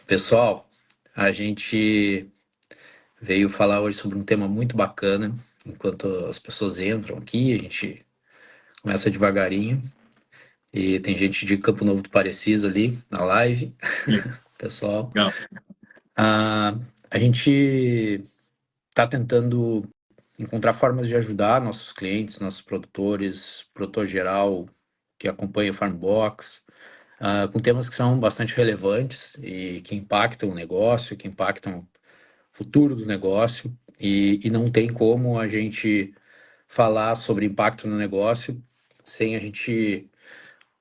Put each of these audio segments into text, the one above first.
Pessoal, a gente veio falar hoje sobre um tema muito bacana. Enquanto as pessoas entram aqui, a gente começa devagarinho. E tem gente de Campo Novo do Parecis ali na live. Pessoal, Legal. a, a gente está tentando encontrar formas de ajudar nossos clientes, nossos produtores, produtor geral que acompanha o Farmbox, com temas que são bastante relevantes e que impactam o negócio, que impactam futuro do negócio e não tem como a gente falar sobre impacto no negócio sem a gente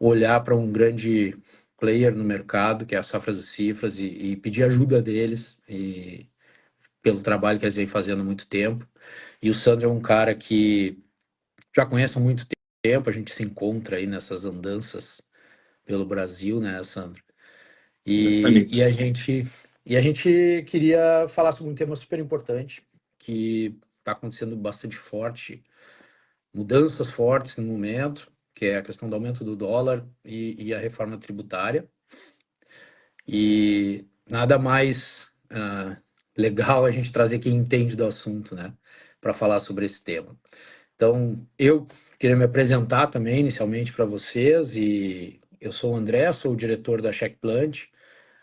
olhar para um grande player no mercado, que é a Safras e Cifras, e pedir ajuda deles e pelo trabalho que eles vêm fazendo há muito tempo. E o Sandro é um cara que já conheço há muito tempo, a gente se encontra aí nessas andanças pelo Brasil, né, Sandro? E, Exatamente. e a gente e a gente queria falar sobre um tema super importante que está acontecendo bastante forte, mudanças fortes no momento, que é a questão do aumento do dólar e a reforma tributária. E nada mais legal a gente trazer quem entende do assunto, né, para falar sobre esse tema. Então, eu queria me apresentar também inicialmente para vocês e eu sou o André, sou o diretor da Checkplant.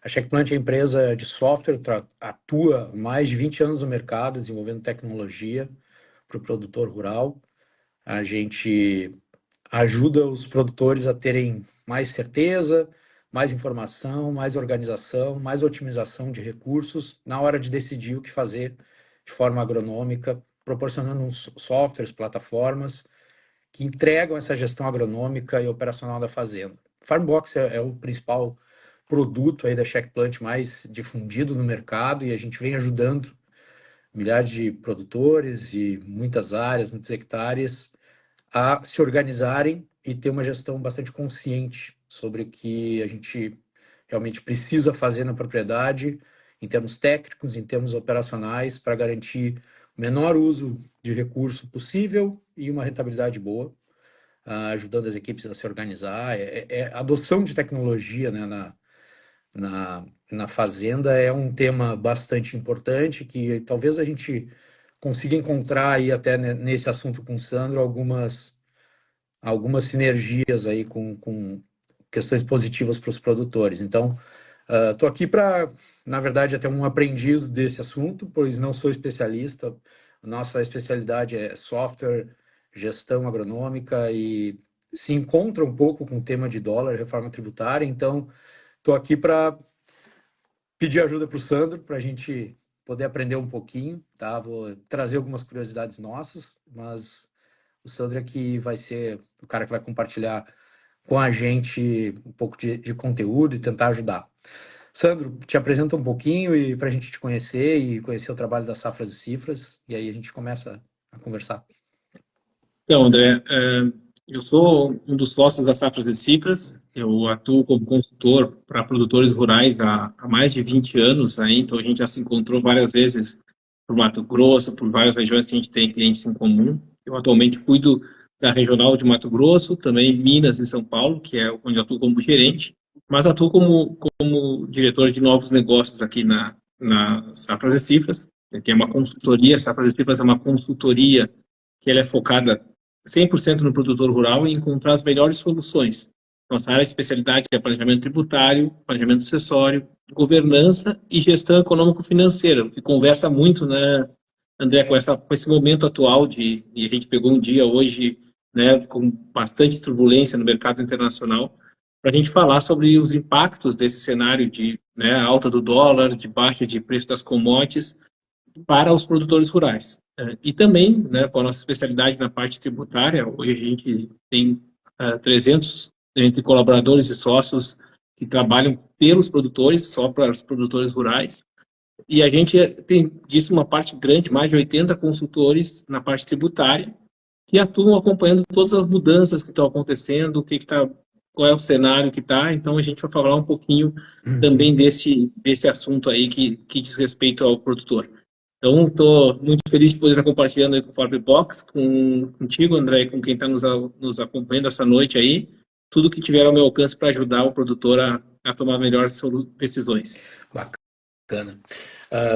A Checkplant é uma empresa de software, atua há mais de 20 anos no mercado, desenvolvendo tecnologia para o produtor rural. A gente ajuda os produtores a terem mais certeza, mais informação, mais organização, mais otimização de recursos na hora de decidir o que fazer de forma agronômica, proporcionando softwares, plataformas que entregam essa gestão agronômica e operacional da fazenda. Farmbox é o principal produto aí da Checkplant mais difundido no mercado e a gente vem ajudando milhares de produtores e muitas áreas, muitos hectares a se organizarem e ter uma gestão bastante consciente sobre o que a gente realmente precisa fazer na propriedade, em termos técnicos, em termos operacionais, para garantir o menor uso de recurso possível e uma rentabilidade boa, ajudando as equipes a se organizar. A adoção de tecnologia, né, na fazenda é um tema bastante importante que talvez a gente consiga encontrar aí até nesse assunto com o Sandro algumas sinergias aí com questões positivas para os produtores. Então, estou aqui para, na verdade, até um aprendiz desse assunto, pois não sou especialista. Nossa especialidade é software, gestão agronômica e se encontra um pouco com o tema de dólar, reforma tributária. Então, estou aqui para pedir ajuda para o Sandro, para a gente poder aprender um pouquinho, tá? Vou trazer algumas curiosidades nossas, mas o Sandro é que vai ser o cara que vai compartilhar com a gente um pouco de conteúdo e tentar ajudar. Sandro, te apresenta um pouquinho e para a gente te conhecer e conhecer o trabalho das Safras e Cifras, e aí a gente começa a conversar. Então, André, eu sou um dos sócios da Safras e Cifras. Eu atuo como consultor para produtores rurais há mais de 20 anos, aí, então a gente já se encontrou várias vezes por Mato Grosso, por várias regiões que a gente tem clientes em comum. Eu atualmente cuido da regional de Mato Grosso, também Minas e São Paulo, que é onde eu atuo como gerente, mas atuo como diretor de novos negócios aqui na Safras e Cifras, que é uma consultoria. A Safras e Cifras é uma consultoria que ela é focada 100% no produtor rural e encontrar as melhores soluções. Nossa área de especialidade é planejamento tributário, planejamento sucessório, governança e gestão econômico-financeira, que conversa muito, né, André, com esse momento atual e a gente pegou um dia hoje, né, com bastante turbulência no mercado internacional, para a gente falar sobre os impactos desse cenário de, né, alta do dólar, de baixa de preço das commodities para os produtores rurais. E também, né, com a nossa especialidade na parte tributária, hoje a gente tem 300 entre colaboradores e sócios que trabalham pelos produtores, só para os produtores rurais, e a gente tem disso uma parte grande, mais de 80 consultores na parte tributária, que atuam acompanhando todas as mudanças que estão acontecendo, o que está, qual é o cenário que está. Então a gente vai falar um pouquinho também desse assunto aí que diz respeito ao produtor. Então, estou muito feliz de poder estar compartilhando aí com o Farmbox, contigo, André, e com quem está nos acompanhando essa noite aí, tudo que tiver ao meu alcance para ajudar o produtor a tomar melhores decisões. Bacana.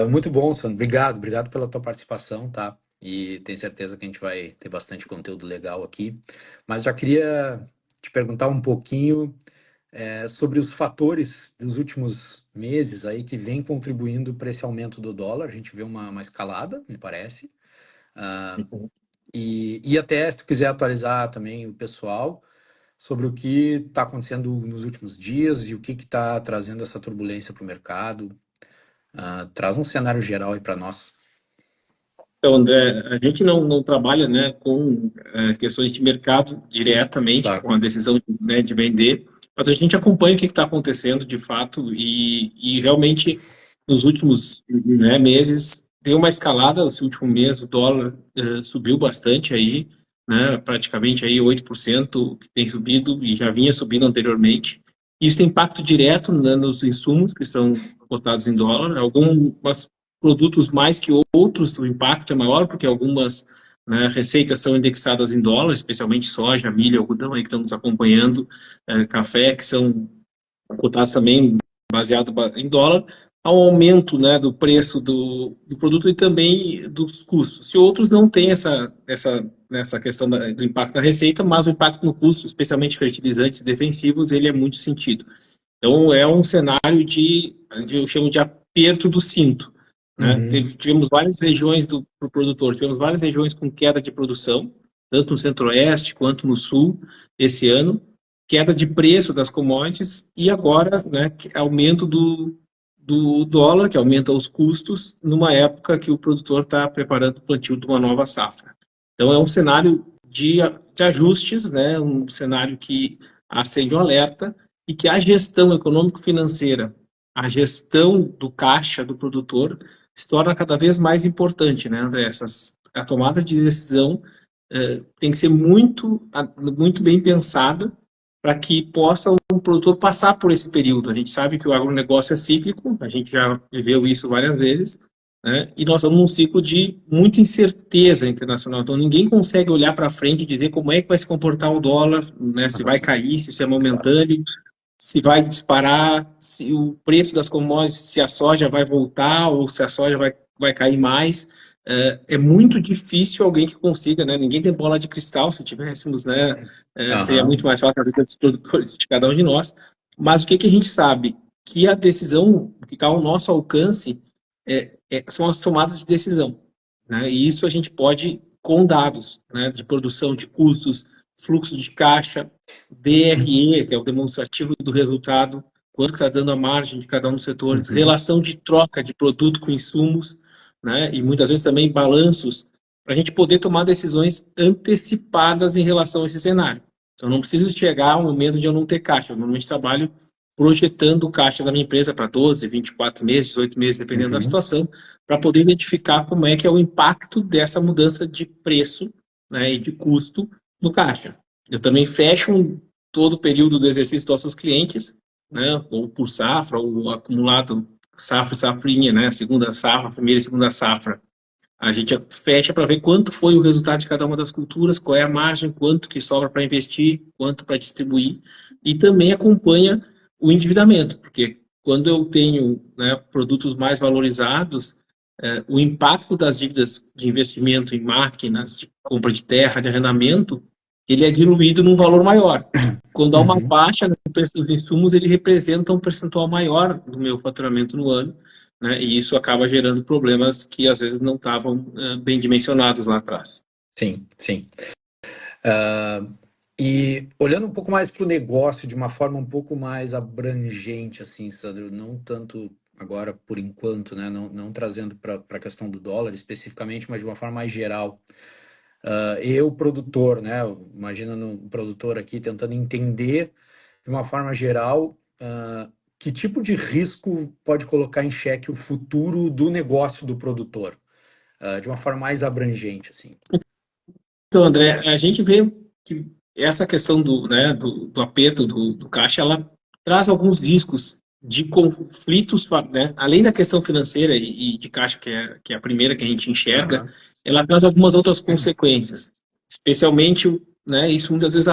Muito bom, Sandro. Obrigado pela tua participação, tá? E tenho certeza que a gente vai ter bastante conteúdo legal aqui. Mas já queria te perguntar um pouquinho sobre os fatores dos últimos meses aí que vem contribuindo para esse aumento do dólar. A gente vê uma escalada, me parece. Ah, e até se tu quiser atualizar também o pessoal sobre o que está acontecendo nos últimos dias e o que está trazendo essa turbulência para o mercado. Traz um cenário geral aí para nós. Então, André, a gente não trabalha, né, com questões de mercado diretamente, Claro. com a decisão, né, de vender, mas a gente acompanha o que está acontecendo de fato e realmente nos últimos, né, meses deu uma escalada. Esse último mês o dólar subiu bastante aí, né, praticamente aí 8% que tem subido e já vinha subindo anteriormente. Isso tem impacto direto, né, nos insumos que são cotados em dólar. Algumas produtos mais que outros, o impacto é maior, porque algumas, né, receitas são indexadas em dólar, especialmente soja, milho, algodão, aí que estamos acompanhando, café, que são cotados também baseado em dólar, há um aumento, né, do preço do produto e também dos custos. Se outros não têm essa questão do impacto na receita, mas o impacto no custo, especialmente fertilizantes defensivos, ele é muito sentido. Então, é um cenário eu chamo de aperto do cinto, né? Uhum. Tivemos várias regiões pro produtor, tivemos várias regiões com queda de produção, tanto no centro-oeste quanto no sul, esse ano, queda de preço das commodities e agora, né, aumento do dólar, que aumenta os custos, numa época que o produtor está preparando o plantio de uma nova safra. Então, é um cenário de ajustes, né, um cenário que acende um alerta e que a gestão econômico-financeira, a gestão do caixa do produtor, se torna cada vez mais importante, né, André? A tomada de decisão tem que ser muito bem pensada para que possa o produtor passar por esse período. A gente sabe que o agronegócio é cíclico, a gente já viveu isso várias vezes, né? E nós estamos num ciclo de muita incerteza internacional. Então, ninguém consegue olhar para frente e dizer como é que vai se comportar o dólar, né? Se vai cair, se isso é momentâneo, se vai disparar, se o preço das commodities, se a soja vai voltar ou se a soja vai cair mais. É muito difícil alguém que consiga, né? Ninguém tem bola de cristal. Se tivéssemos, né, seria Aham. muito mais fácil a vida dos produtores de cada um de nós. Mas o que a gente sabe? Que a decisão que está ao nosso alcance são as tomadas de decisão, né? E isso a gente pode com dados, né, de produção de custos, fluxo de caixa, DRE, que é o demonstrativo do resultado, quanto está dando a margem de cada um dos setores, Uhum. relação de troca de produto com insumos, né, e muitas vezes também balanços, para a gente poder tomar decisões antecipadas em relação a esse cenário. Então, não preciso chegar ao momento de eu não ter caixa. Eu normalmente trabalho projetando o caixa da minha empresa para 12, 24 meses, 18 meses, dependendo da Uhum. situação, para poder identificar como é que é o impacto dessa mudança de preço, né, e de custo no caixa. Eu também fecho todo o período do exercício dos nossos clientes, né, ou por safra, ou acumulado safra e safrinha, né, segunda safra, primeira e segunda safra. A gente fecha para ver quanto foi o resultado de cada uma das culturas, qual é a margem, quanto que sobra para investir, quanto para distribuir, e também acompanha o endividamento, porque quando eu tenho, né, produtos mais valorizados, o impacto das dívidas de investimento em máquinas, de compra de terra, de arrendamento, ele é diluído num valor maior. Quando há uma Uhum. baixa no preço dos insumos, ele representa um percentual maior do meu faturamento no ano, né? E isso acaba gerando problemas que às vezes não estavam bem dimensionados lá atrás. Sim, sim. E olhando um pouco mais para o negócio de uma forma um pouco mais abrangente, assim, Sandro, não tanto agora por enquanto, né? Não trazendo para a questão do dólar especificamente, mas de uma forma mais geral. Eu, produtor, né? Imagina um produtor aqui tentando entender de uma forma geral que tipo de risco pode colocar em xeque o futuro do negócio do produtor, de uma forma mais abrangente, assim. Então, André, a gente vê que essa questão do aperto do caixa, ela traz alguns riscos de conflitos, né? Além da questão financeira e de caixa, que é a primeira que a gente enxerga, Aham. ela traz algumas outras consequências, especialmente, né, isso muitas vezes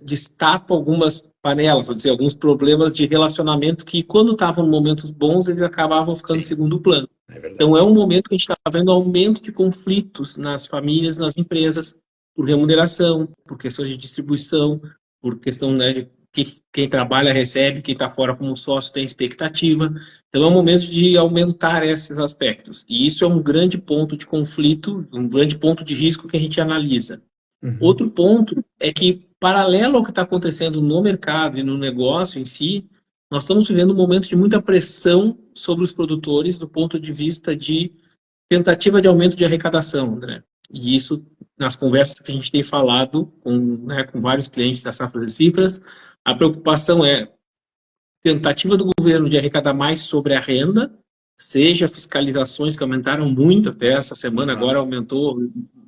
destapa algumas panelas, vou dizer, alguns problemas de relacionamento que, quando estavam em momentos bons, eles acabavam ficando em Sim, segundo plano. é verdade. Então, é um momento que a gente está vendo aumento de conflitos nas famílias, nas empresas, por remuneração, por questões de distribuição, por questão, né, de que quem trabalha recebe, quem está fora como sócio tem expectativa. Então, é um momento de aumentar esses aspectos. E isso é um grande ponto de conflito, um grande ponto de risco que a gente analisa. Uhum. Outro ponto é que, paralelo ao que está acontecendo no mercado e no negócio em si, nós estamos vivendo um momento de muita pressão sobre os produtores do ponto de vista de tentativa de aumento de arrecadação, André. E isso, nas conversas que a gente tem falado com vários clientes da Safra de Cifras, a preocupação é tentativa do governo de arrecadar mais sobre a renda, seja fiscalizações que aumentaram muito até essa semana, Ah, agora aumentou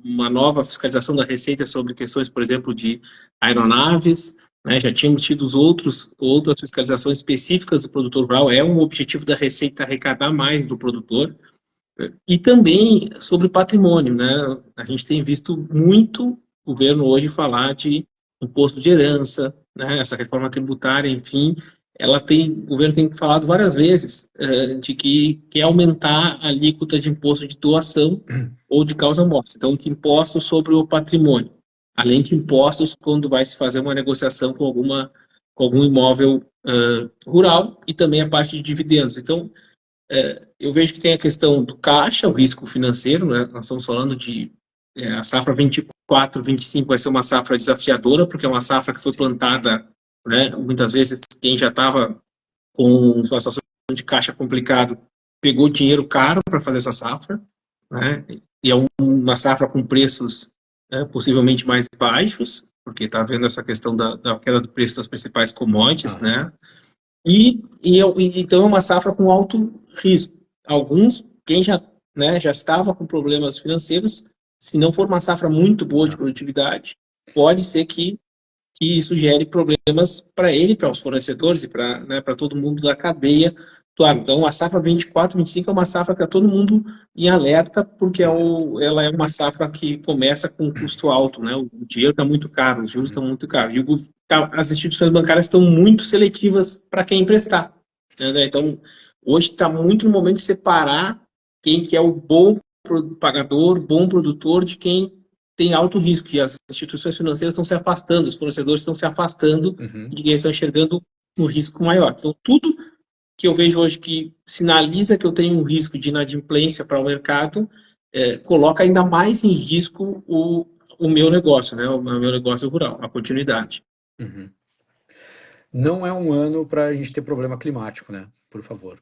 uma nova fiscalização da Receita sobre questões, por exemplo, de aeronaves, né? Já tínhamos tido outras fiscalizações específicas do produtor rural, é um objetivo da Receita arrecadar mais do produtor, e também sobre patrimônio, né? A gente tem visto muito o governo hoje falar de imposto de herança, né? Essa reforma tributária, enfim, o governo tem falado várias vezes de que quer aumentar a alíquota de imposto de doação ou de causa morte. Então, que impostos sobre o patrimônio, além de impostos quando vai se fazer uma negociação com algum imóvel rural, e também a parte de dividendos. Então, eu vejo que tem a questão do caixa, o risco financeiro, né? Nós estamos falando de a safra 24, 25 vai ser uma safra desafiadora, porque é uma safra que foi plantada, né? Muitas vezes quem já estava com uma situação de caixa complicado pegou dinheiro caro para fazer essa safra, né? E é uma safra com preços, né, possivelmente mais baixos, porque está havendo essa questão da queda do preço das principais commodities, aham. né? Então é uma safra com alto risco. Alguns, quem já, né, já estava com problemas financeiros, se não for uma safra muito boa de Ah, produtividade, pode ser que isso gere problemas para ele, para os fornecedores e para, né, para todo mundo da cadeia do agro. Então, a safra 24, 25 é uma safra que está todo mundo em alerta, porque alerta. ela é uma safra que começa com um custo alto, né? O dinheiro está muito caro, os juros estão Uhum. muito caros. As instituições bancárias estão muito seletivas para quem emprestar, né? Então, hoje está muito no momento de separar quem que é o bom pagador, bom produtor, de quem tem alto risco, e as instituições financeiras estão se afastando, os fornecedores estão se afastando Uhum. de quem estão enxergando um risco maior. Então, tudo que eu vejo hoje que sinaliza que eu tenho um risco de inadimplência para o mercado, coloca ainda mais em risco o meu negócio, né? O meu negócio rural, a continuidade. Uhum. Não é um ano para a gente ter problema climático, né? Por favor.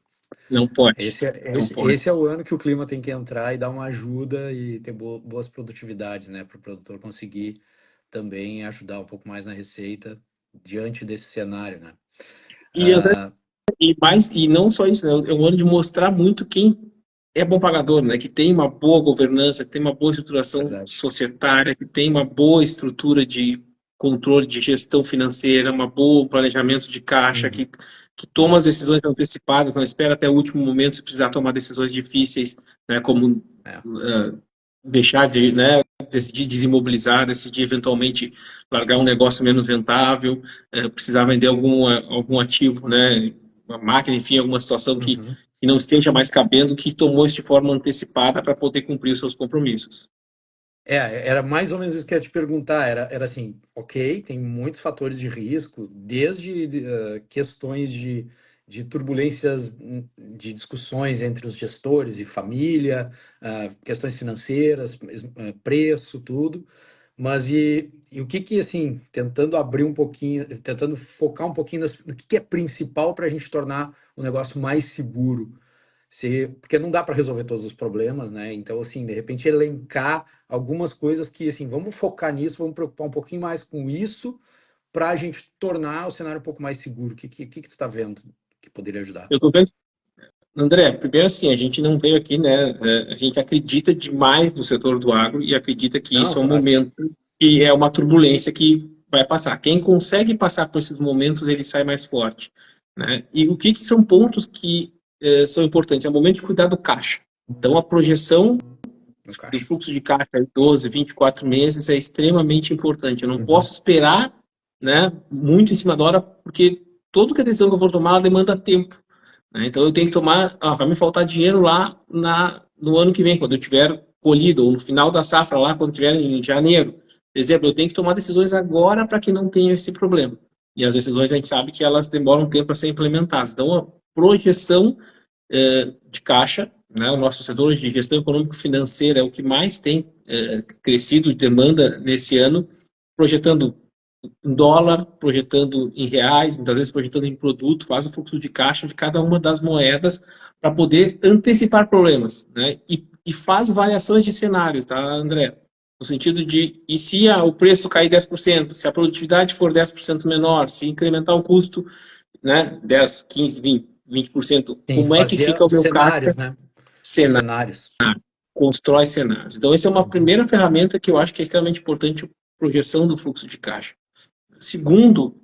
Não pode, não pode. Esse é o ano que o clima tem que entrar e dar uma ajuda e ter boas produtividades, né? Para o produtor conseguir também ajudar um pouco mais na receita diante desse cenário, né? E, André, Ah, e não só isso, né? É um ano de mostrar muito quem é bom pagador, né? Que tem uma boa governança, que tem uma boa estruturação verdade. societária, que tem uma boa estrutura de controle de gestão financeira, uma boa planejamento de caixa, Uhum. que toma as decisões antecipadas, não espera até o último momento se precisar tomar decisões difíceis, né? Como É. deixar de, né? Decidir desimobilizar, decidir eventualmente largar um negócio menos rentável, precisar vender algum ativo, né? Uma máquina, enfim, alguma situação Uhum. que não esteja mais cabendo, que tomou isso de forma antecipada para poder cumprir os seus compromissos. Era mais ou menos isso que eu ia te perguntar. Era assim, ok, tem muitos fatores de risco, desde questões de turbulências, de discussões entre os gestores e família, questões financeiras, preço, tudo. Mas e o que que, assim, tentando abrir um pouquinho, tentando focar um pouquinho no que é principal para a gente tornar o negócio mais seguro? Porque não dá para resolver todos os problemas, né? Então, assim, de repente, elencar algumas coisas que, assim, vamos focar nisso, vamos preocupar um pouquinho mais com isso, para a gente tornar o cenário um pouco mais seguro. O que tu está vendo que poderia ajudar? Eu tô vendo, André, primeiro assim, a gente não veio aqui, né? A gente acredita demais no setor do agro e acredita que Não, isso é um claro. momento que é uma turbulência que vai passar. Quem consegue passar por esses momentos, ele sai mais forte, né? E o que são pontos que são importantes? É o momento de cuidar do caixa. Então, a projeção No do caixa. fluxo de caixa em 12, 24 meses é extremamente importante. Eu não Uhum. posso esperar né, muito em cima da hora, porque toda que a decisão que eu for tomar ela demanda tempo, né? Então eu tenho que tomar, vai me faltar dinheiro lá no ano que vem, quando eu tiver colhido, ou no final da safra lá, quando tiver em janeiro. Por exemplo, eu tenho que tomar decisões agora para que não tenha esse problema. E as decisões a gente sabe que elas demoram um tempo para ser implementadas. Então, a projeção de caixa, né? O nosso setor de gestão econômico-financeira é o que mais tem crescido de demanda nesse ano, projetando em dólar, projetando em reais, muitas vezes projetando em produto, faz o fluxo de caixa de cada uma das moedas para poder antecipar problemas, né? E faz variações de cenário, tá, André? No sentido de, e se o preço cair 10%, se a produtividade for 10% menor, se incrementar o custo, né, 10, 15, 20%, Sim, como é que fazia fica o meu cenários, caixa? né? Cenário, Cenários. constrói cenários. Então, essa é uma Uhum. primeira ferramenta que eu acho que é extremamente importante, projeção do fluxo de caixa. Segundo,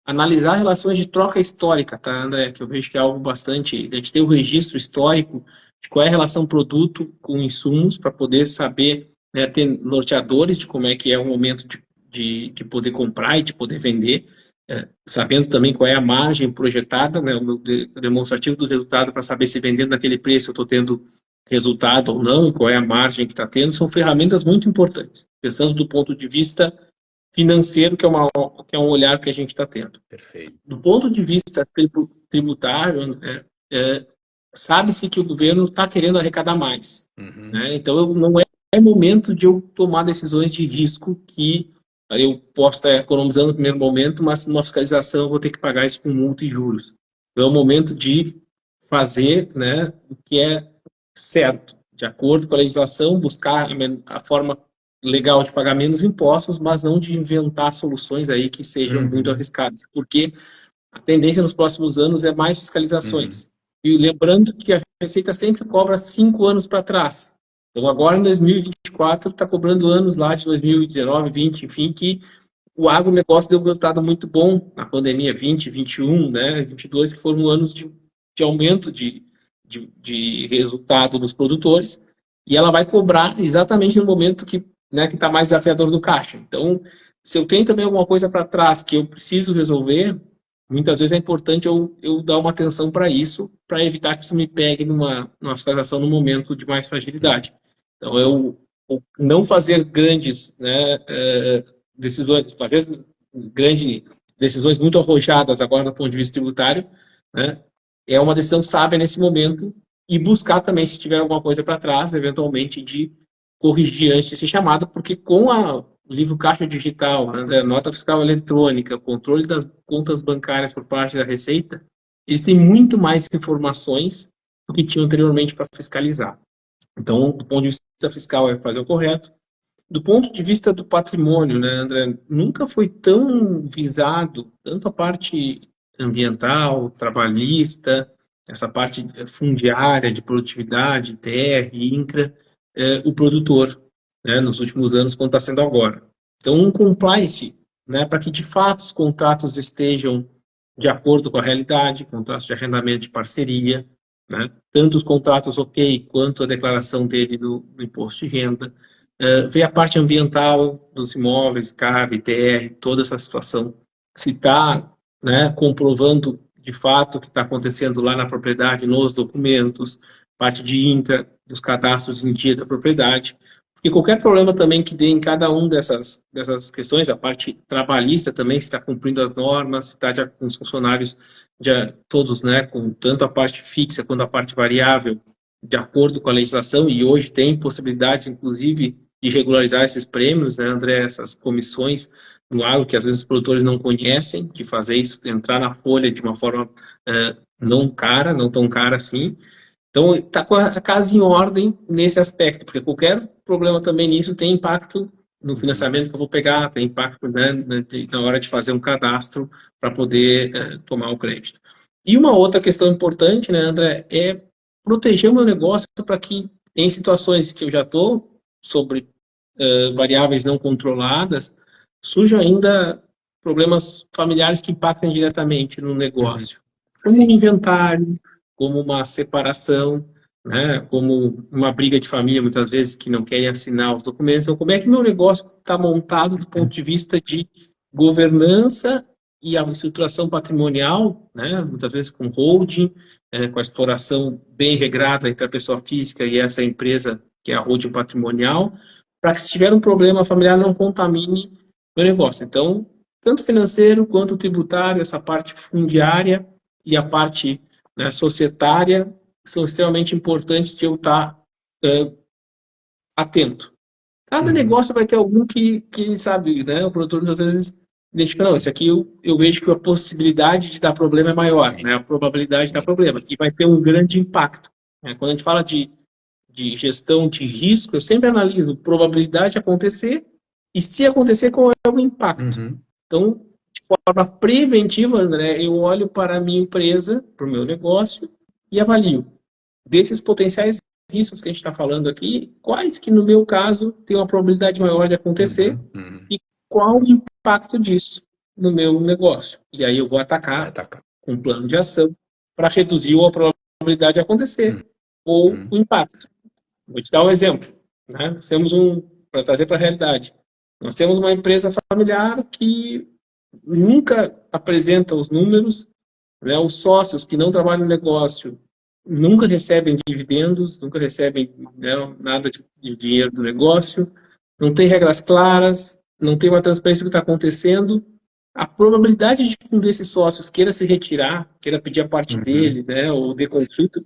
analisar relações de troca histórica, tá, André? Que eu vejo que é algo bastante. A gente tem o registro histórico de qual é a relação produto com insumos para poder saber, né, ter norteadores de como é que é o momento de poder comprar e de poder vender, sabendo também qual é a margem projetada, né, o meu demonstrativo do resultado para saber se vendendo naquele preço eu estou tendo resultado ou não e qual é a margem que está tendo, são ferramentas muito importantes, pensando do ponto de vista financeiro, que é um olhar que a gente está tendo. Perfeito. Do ponto de vista tributário, sabe-se que o governo está querendo arrecadar mais. Uhum. Né? Então, não é momento de eu tomar decisões de risco que eu posso estar economizando no primeiro momento, mas numa fiscalização eu vou ter que pagar isso com multa e juros. Então, é o momento de fazer, né, o que é certo, de acordo com a legislação, buscar a forma legal de pagar menos impostos, mas não de inventar soluções aí que sejam muito Uhum. arriscadas, porque a tendência nos próximos anos é mais Uhum. fiscalizações. E lembrando que a Receita sempre cobra 5 anos para trás. Então, agora em 2024, está cobrando anos lá de 2019, 20, enfim, que o agronegócio deu um resultado muito bom na pandemia 20, 21, né, 22, que foram anos de aumento de resultado dos produtores, e ela vai cobrar exatamente no momento que, né, que está mais desafiador do caixa. Então, se eu tenho também alguma coisa para trás que eu preciso resolver, muitas vezes é importante eu dar uma atenção para isso, para evitar que isso me pegue numa fiscalização no momento de mais Uhum. fragilidade. Então, eu não fazer grandes, né, decisões, fazer grandes decisões muito arrojadas agora do ponto de vista tributário, né, é uma decisão sábia nesse momento e buscar também, se tiver alguma coisa para trás, eventualmente, de corrigir antes de ser chamado, porque com o livro Caixa Digital, né, nota fiscal eletrônica, controle das contas bancárias por parte da Receita, eles têm muito mais informações do que tinham anteriormente para fiscalizar. Então, do ponto de vista fiscal, é fazer o correto. Do ponto de vista do patrimônio, né, André, nunca foi tão visado tanto a parte ambiental, trabalhista, essa parte fundiária, de produtividade, TR, INCRA, o produtor, né, nos últimos anos, quanto está sendo agora. Então, um compliance, né, para que de fato os contratos estejam de acordo com a realidade, contratos de arrendamento de parceria, né, tanto os contratos ok, quanto a declaração dele no imposto de renda, ver a parte ambiental dos imóveis, CAR, ITR, toda essa situação, se está, né, comprovando de fato o que está acontecendo lá na propriedade, nos documentos, parte de INCRA, dos cadastros em dia da propriedade, porque qualquer problema também que dê em cada um dessas questões, a parte trabalhista também, se está cumprindo as normas, se está com os funcionários todos, né, com tanto a parte fixa quanto a parte variável, de acordo com a legislação, e hoje tem possibilidades, inclusive, de regularizar esses prêmios, né, André, essas comissões no agro, que às vezes os produtores não conhecem, de fazer isso, entrar na folha de uma forma não tão cara assim. Então, está com a casa em ordem nesse aspecto, porque qualquer problema também nisso tem impacto no Uhum. financiamento que eu vou pegar, tem impacto, né, na hora de fazer um cadastro para poder tomar o crédito. E uma outra questão importante, né, André, é proteger o meu negócio para que, em situações que eu já estou sobre variáveis não controladas, surjam ainda problemas familiares que impactem diretamente no Uhum. negócio, como um Sim. inventário, como uma separação, né, como uma briga de família, muitas vezes, que não querem assinar os documentos. Então, como é que meu negócio está montado do ponto de vista de governança e a estruturação patrimonial, né, muitas vezes com holding, com a exploração bem regrada entre a pessoa física e essa empresa, que é a holding patrimonial, para que se tiver um problema familiar não contamine o negócio. Então, tanto financeiro quanto tributário, essa parte fundiária e a parte, né, societária são extremamente importantes de eu estar atento. Cada negócio vai ter algum que sabe, né? O produtor muitas vezes identifica, não, isso aqui eu vejo que a possibilidade de dar problema é maior, Sim, né? A probabilidade de dar sim. problema. E vai ter um grande impacto, né? Quando a gente fala de gestão de risco, eu sempre analiso probabilidade de acontecer e, se acontecer, qual é o impacto. Uhum. Então, de forma preventiva, André, eu olho para a minha empresa, para o meu negócio e avalio desses potenciais riscos que a gente está falando aqui, quais que, no meu caso, tem uma probabilidade maior de acontecer Uhum. Uhum. e qual o impacto disso no meu negócio. E aí eu vou Vai atacar atacar. com um plano de ação para reduzir a probabilidade de acontecer ou o Uhum. impacto. Vou te dar um exemplo, né? Nós temos para trazer para a realidade. Nós temos uma empresa familiar que nunca apresenta os números, né? Os sócios que não trabalham no negócio nunca recebem dividendos, nunca recebem, né, nada de dinheiro do negócio, não tem regras claras, não tem uma transparência do que está acontecendo. A probabilidade de que um desses sócios queira se retirar, queira pedir a parte Uhum. dele, né, ou de conflito,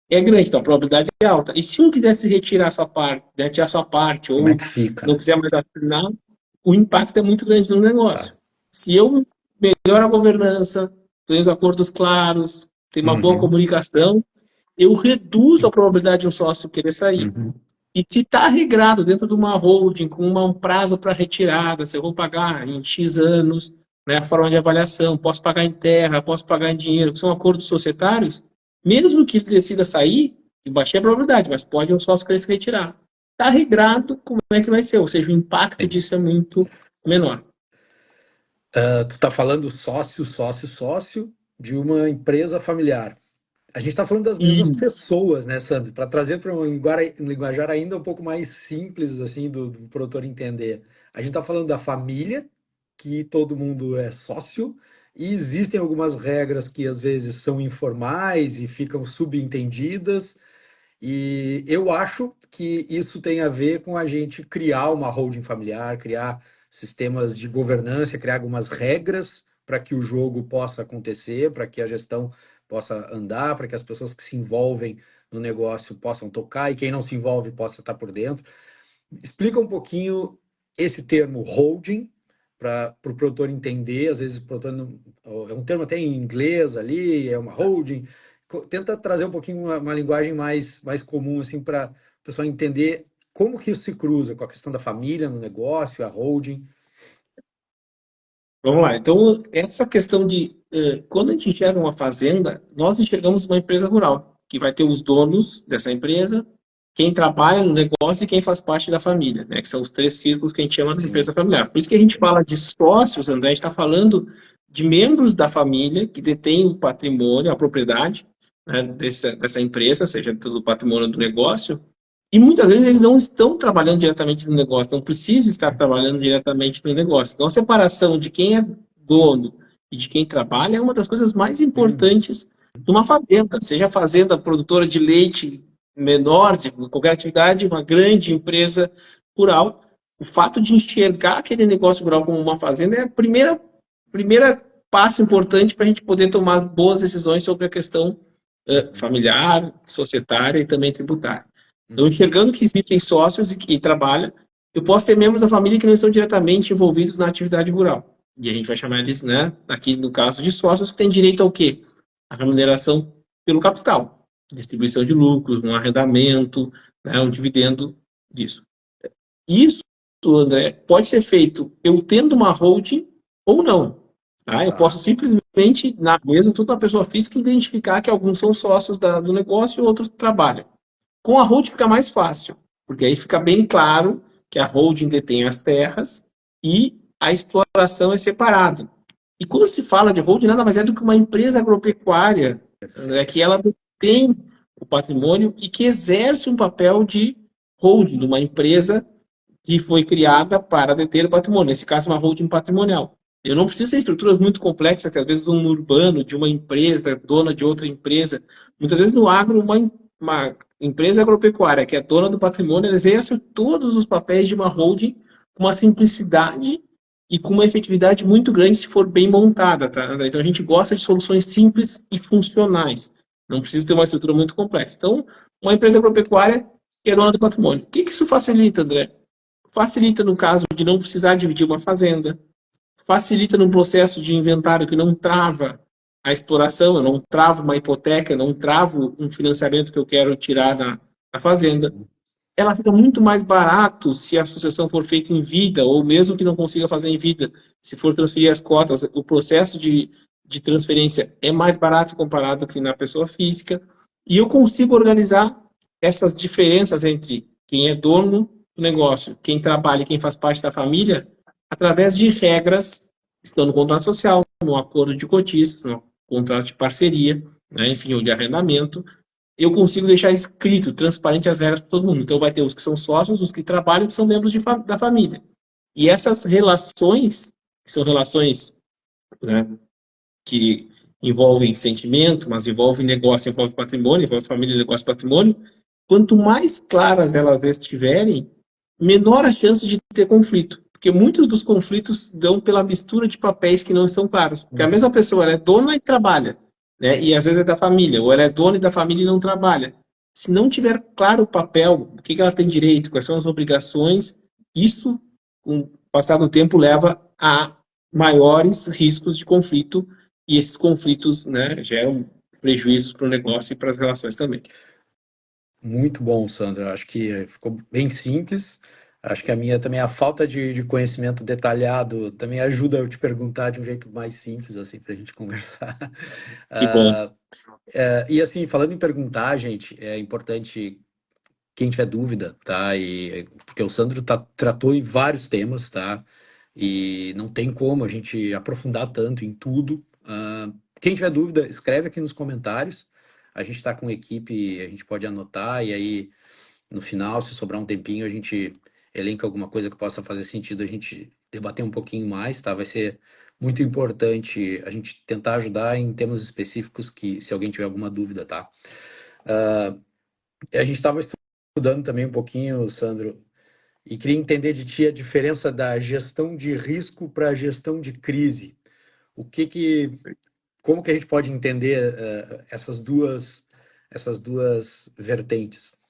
é grande, então a probabilidade é alta. E se um quiser se retirar a sua parte, né, tirar a sua parte, Como é ou que fica, não né? quiser mais assinar, o impacto é muito grande no negócio. Tá. Se eu melhoro a governança, tenho os acordos claros, tenho uma boa Uhum. comunicação, eu reduzo a probabilidade de um sócio querer sair. Uhum. E se está regrado dentro de uma holding, com um prazo para retirada, se eu vou pagar em X anos, né, a forma de avaliação, posso pagar em terra, posso pagar em dinheiro, que são acordos societários, mesmo que ele decida sair, e baixei a probabilidade, mas pode um sócio querer se retirar. Está regrado, como é que vai ser? Ou seja, o impacto Sim. disso é muito menor. Tu tá falando sócio, sócio, sócio de uma empresa familiar. A gente está falando das mesmas E pessoas, né, Sandro? Para trazer para um linguajar ainda um pouco mais simples, assim, do produtor entender. A gente está falando da família, que todo mundo é sócio, e existem algumas regras que às vezes são informais e ficam subentendidas. E eu acho que isso tem a ver com a gente criar uma holding familiar, criar sistemas de governança, criar algumas regras para que o jogo possa acontecer, para que a gestão possa andar, para que as pessoas que se envolvem no negócio possam tocar e quem não se envolve possa estar por dentro. Explica um pouquinho esse termo holding para o produtor entender. Às vezes o produtor não, é um termo até em inglês ali, é uma holding. Tenta trazer um pouquinho uma linguagem mais comum assim para o pessoal entender como que isso se cruza com a questão da família no negócio, a holding. vamos lá. Então, essa questão quando a gente enxerga uma fazenda, nós enxergamos uma empresa rural, que vai ter os donos dessa empresa, quem trabalha no negócio e quem faz parte da família, né? Que são os três círculos que a gente chama de empresa Sim. familiar. Por isso que a gente fala de sócios, André, a gente está falando de membros da família que detêm o patrimônio, a propriedade, né, dessa empresa, seja do patrimônio do negócio, e muitas vezes eles não estão trabalhando diretamente no negócio, não precisam estar trabalhando diretamente no negócio. Então, a separação de quem é dono e de quem trabalha é uma das coisas mais Uhum. importantes de uma fazenda, seja a fazenda produtora de leite menor, de qualquer atividade, uma grande empresa rural. O fato de enxergar aquele negócio rural como uma fazenda é a primeira passo importante para a gente poder tomar boas decisões sobre a questão Uhum. familiar, societária e também tributária. Então, Uhum. enxergando que existem sócios e trabalham, eu posso ter membros da família que não estão diretamente envolvidos na atividade rural. E a gente vai chamar eles, né, aqui no caso de sócios, que têm direito ao quê? A remuneração pelo capital, distribuição de lucros, um arrendamento, né, um dividendo disso. Isso, André, pode ser feito eu tendo uma holding ou não. Tá? Eu posso Tá. simplesmente, na mesa, toda uma pessoa física, identificar que alguns são sócios do negócio e outros trabalham. Com a holding fica mais fácil, porque aí fica bem claro que a holding detém as terras e a exploração é separado. E quando se fala de holding, nada mais é do que uma empresa agropecuária, né, Perfeito. que ela detém o patrimônio e que exerce um papel de holding, de uma empresa que foi criada para deter o patrimônio, nesse caso, uma holding patrimonial. Eu não preciso ter estruturas muito complexas, que às vezes um urbano de uma empresa, dona de outra empresa. Muitas vezes no agro, uma empresa agropecuária que é dona do patrimônio, ela exerce todos os papéis de uma holding com uma simplicidade e com uma efetividade muito grande se for bem montada, tá? Então a gente gosta de soluções simples e funcionais. Não precisa ter uma estrutura muito complexa. Então, uma empresa agropecuária que é dona do patrimônio. O que isso facilita, André? Facilita no caso de não precisar dividir uma fazenda, facilita no processo de inventário que não trava a exploração, eu não travo uma hipoteca, eu não travo um financiamento que eu quero tirar da fazenda. Ela fica muito mais barato se a sucessão for feita em vida, ou mesmo que não consiga fazer em vida, se for transferir as cotas, o processo de transferência é mais barato comparado que na pessoa física, e eu consigo organizar essas diferenças entre quem é dono do negócio, quem trabalha e quem faz parte da família, através de regras que estão no contrato social, no acordo de cotistas, no contrato de parceria, né, enfim, ou de arrendamento, eu consigo deixar escrito, transparente as regras para todo mundo. Então vai ter os que são sócios, os que trabalham, que são membros da família. E essas relações, que são relações, né, que envolvem sentimento, mas envolvem negócio, envolvem patrimônio, envolvem família, negócio, patrimônio, quanto mais claras elas estiverem, menor a chance de ter conflito. Porque muitos dos conflitos dão pela mistura de papéis que não estão claros. Porque a mesma pessoa ela é dona e trabalha, né? E às vezes é da família, ou ela é dona e da família e não trabalha. Se não tiver claro o papel, o que ela tem direito, quais são as obrigações, isso, com o passar do tempo, leva a maiores riscos de conflito, e esses conflitos, né, geram prejuízos para o negócio e para as relações também. Muito bom, Sandra. Acho que ficou bem simples. Acho que a minha também, a falta de conhecimento detalhado também ajuda eu te perguntar de um jeito mais simples, assim, para a gente conversar. Que bom. Ah, e assim, falando em perguntar, gente, é importante quem tiver dúvida, tá? Porque o Sandro tratou em vários temas, tá? E não tem como a gente aprofundar tanto em tudo. Quem tiver dúvida, escreve aqui nos comentários. A gente está com equipe, a gente pode anotar e aí no final, se sobrar um tempinho, a gente elenca alguma coisa que possa fazer sentido a gente debater um pouquinho mais, tá? Vai ser muito importante a gente tentar ajudar em temas específicos que, se alguém tiver alguma dúvida, tá? A gente estava estudando também um pouquinho, Sandro, e queria entender de ti a diferença da gestão de risco para a gestão de crise. O que que, como que a gente pode entender essas duas vertentes?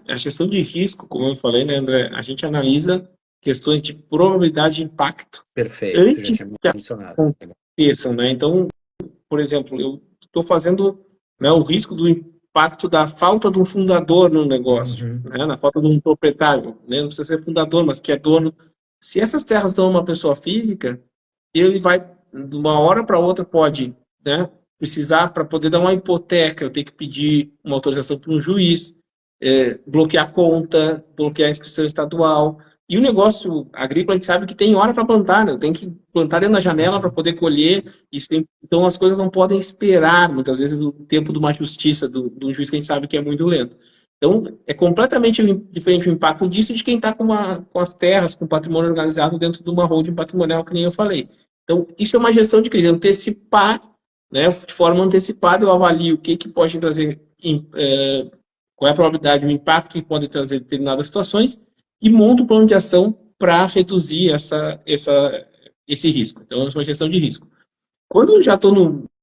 A gestão de risco, como eu falei, né, André, a gente analisa questões de probabilidade de impacto Perfeito, tu já antes tinha que mencionado. aconteçam, né? Então, por exemplo, eu estou fazendo, né, o risco do impacto da falta de um fundador no negócio, Uhum. né, na falta de um proprietário, né, não precisa ser fundador, mas que é dono. Se essas terras estão numa pessoa física, ele vai, de uma hora para outra, pode, né, precisar, para poder dar uma hipoteca, eu tenho que pedir uma autorização para um juiz, bloquear a conta, bloquear a inscrição estadual. E o negócio agrícola, a gente sabe que tem hora para plantar, né? Tem que plantar dentro da janela para poder colher. Então, as coisas não podem esperar, muitas vezes, o tempo de uma justiça, do juiz que a gente sabe que é muito lento. Então, é completamente diferente o impacto disso de quem está com as terras, com o patrimônio organizado dentro de uma holding patrimonial, que nem eu falei. Então, isso é uma gestão de crise, antecipar, né, de forma antecipada, eu avalio o que pode trazer, qual é a probabilidade, o impacto que pode trazer determinadas situações, e monto um plano de ação para reduzir esse risco. Então, é uma gestão de risco. Quando eu já estou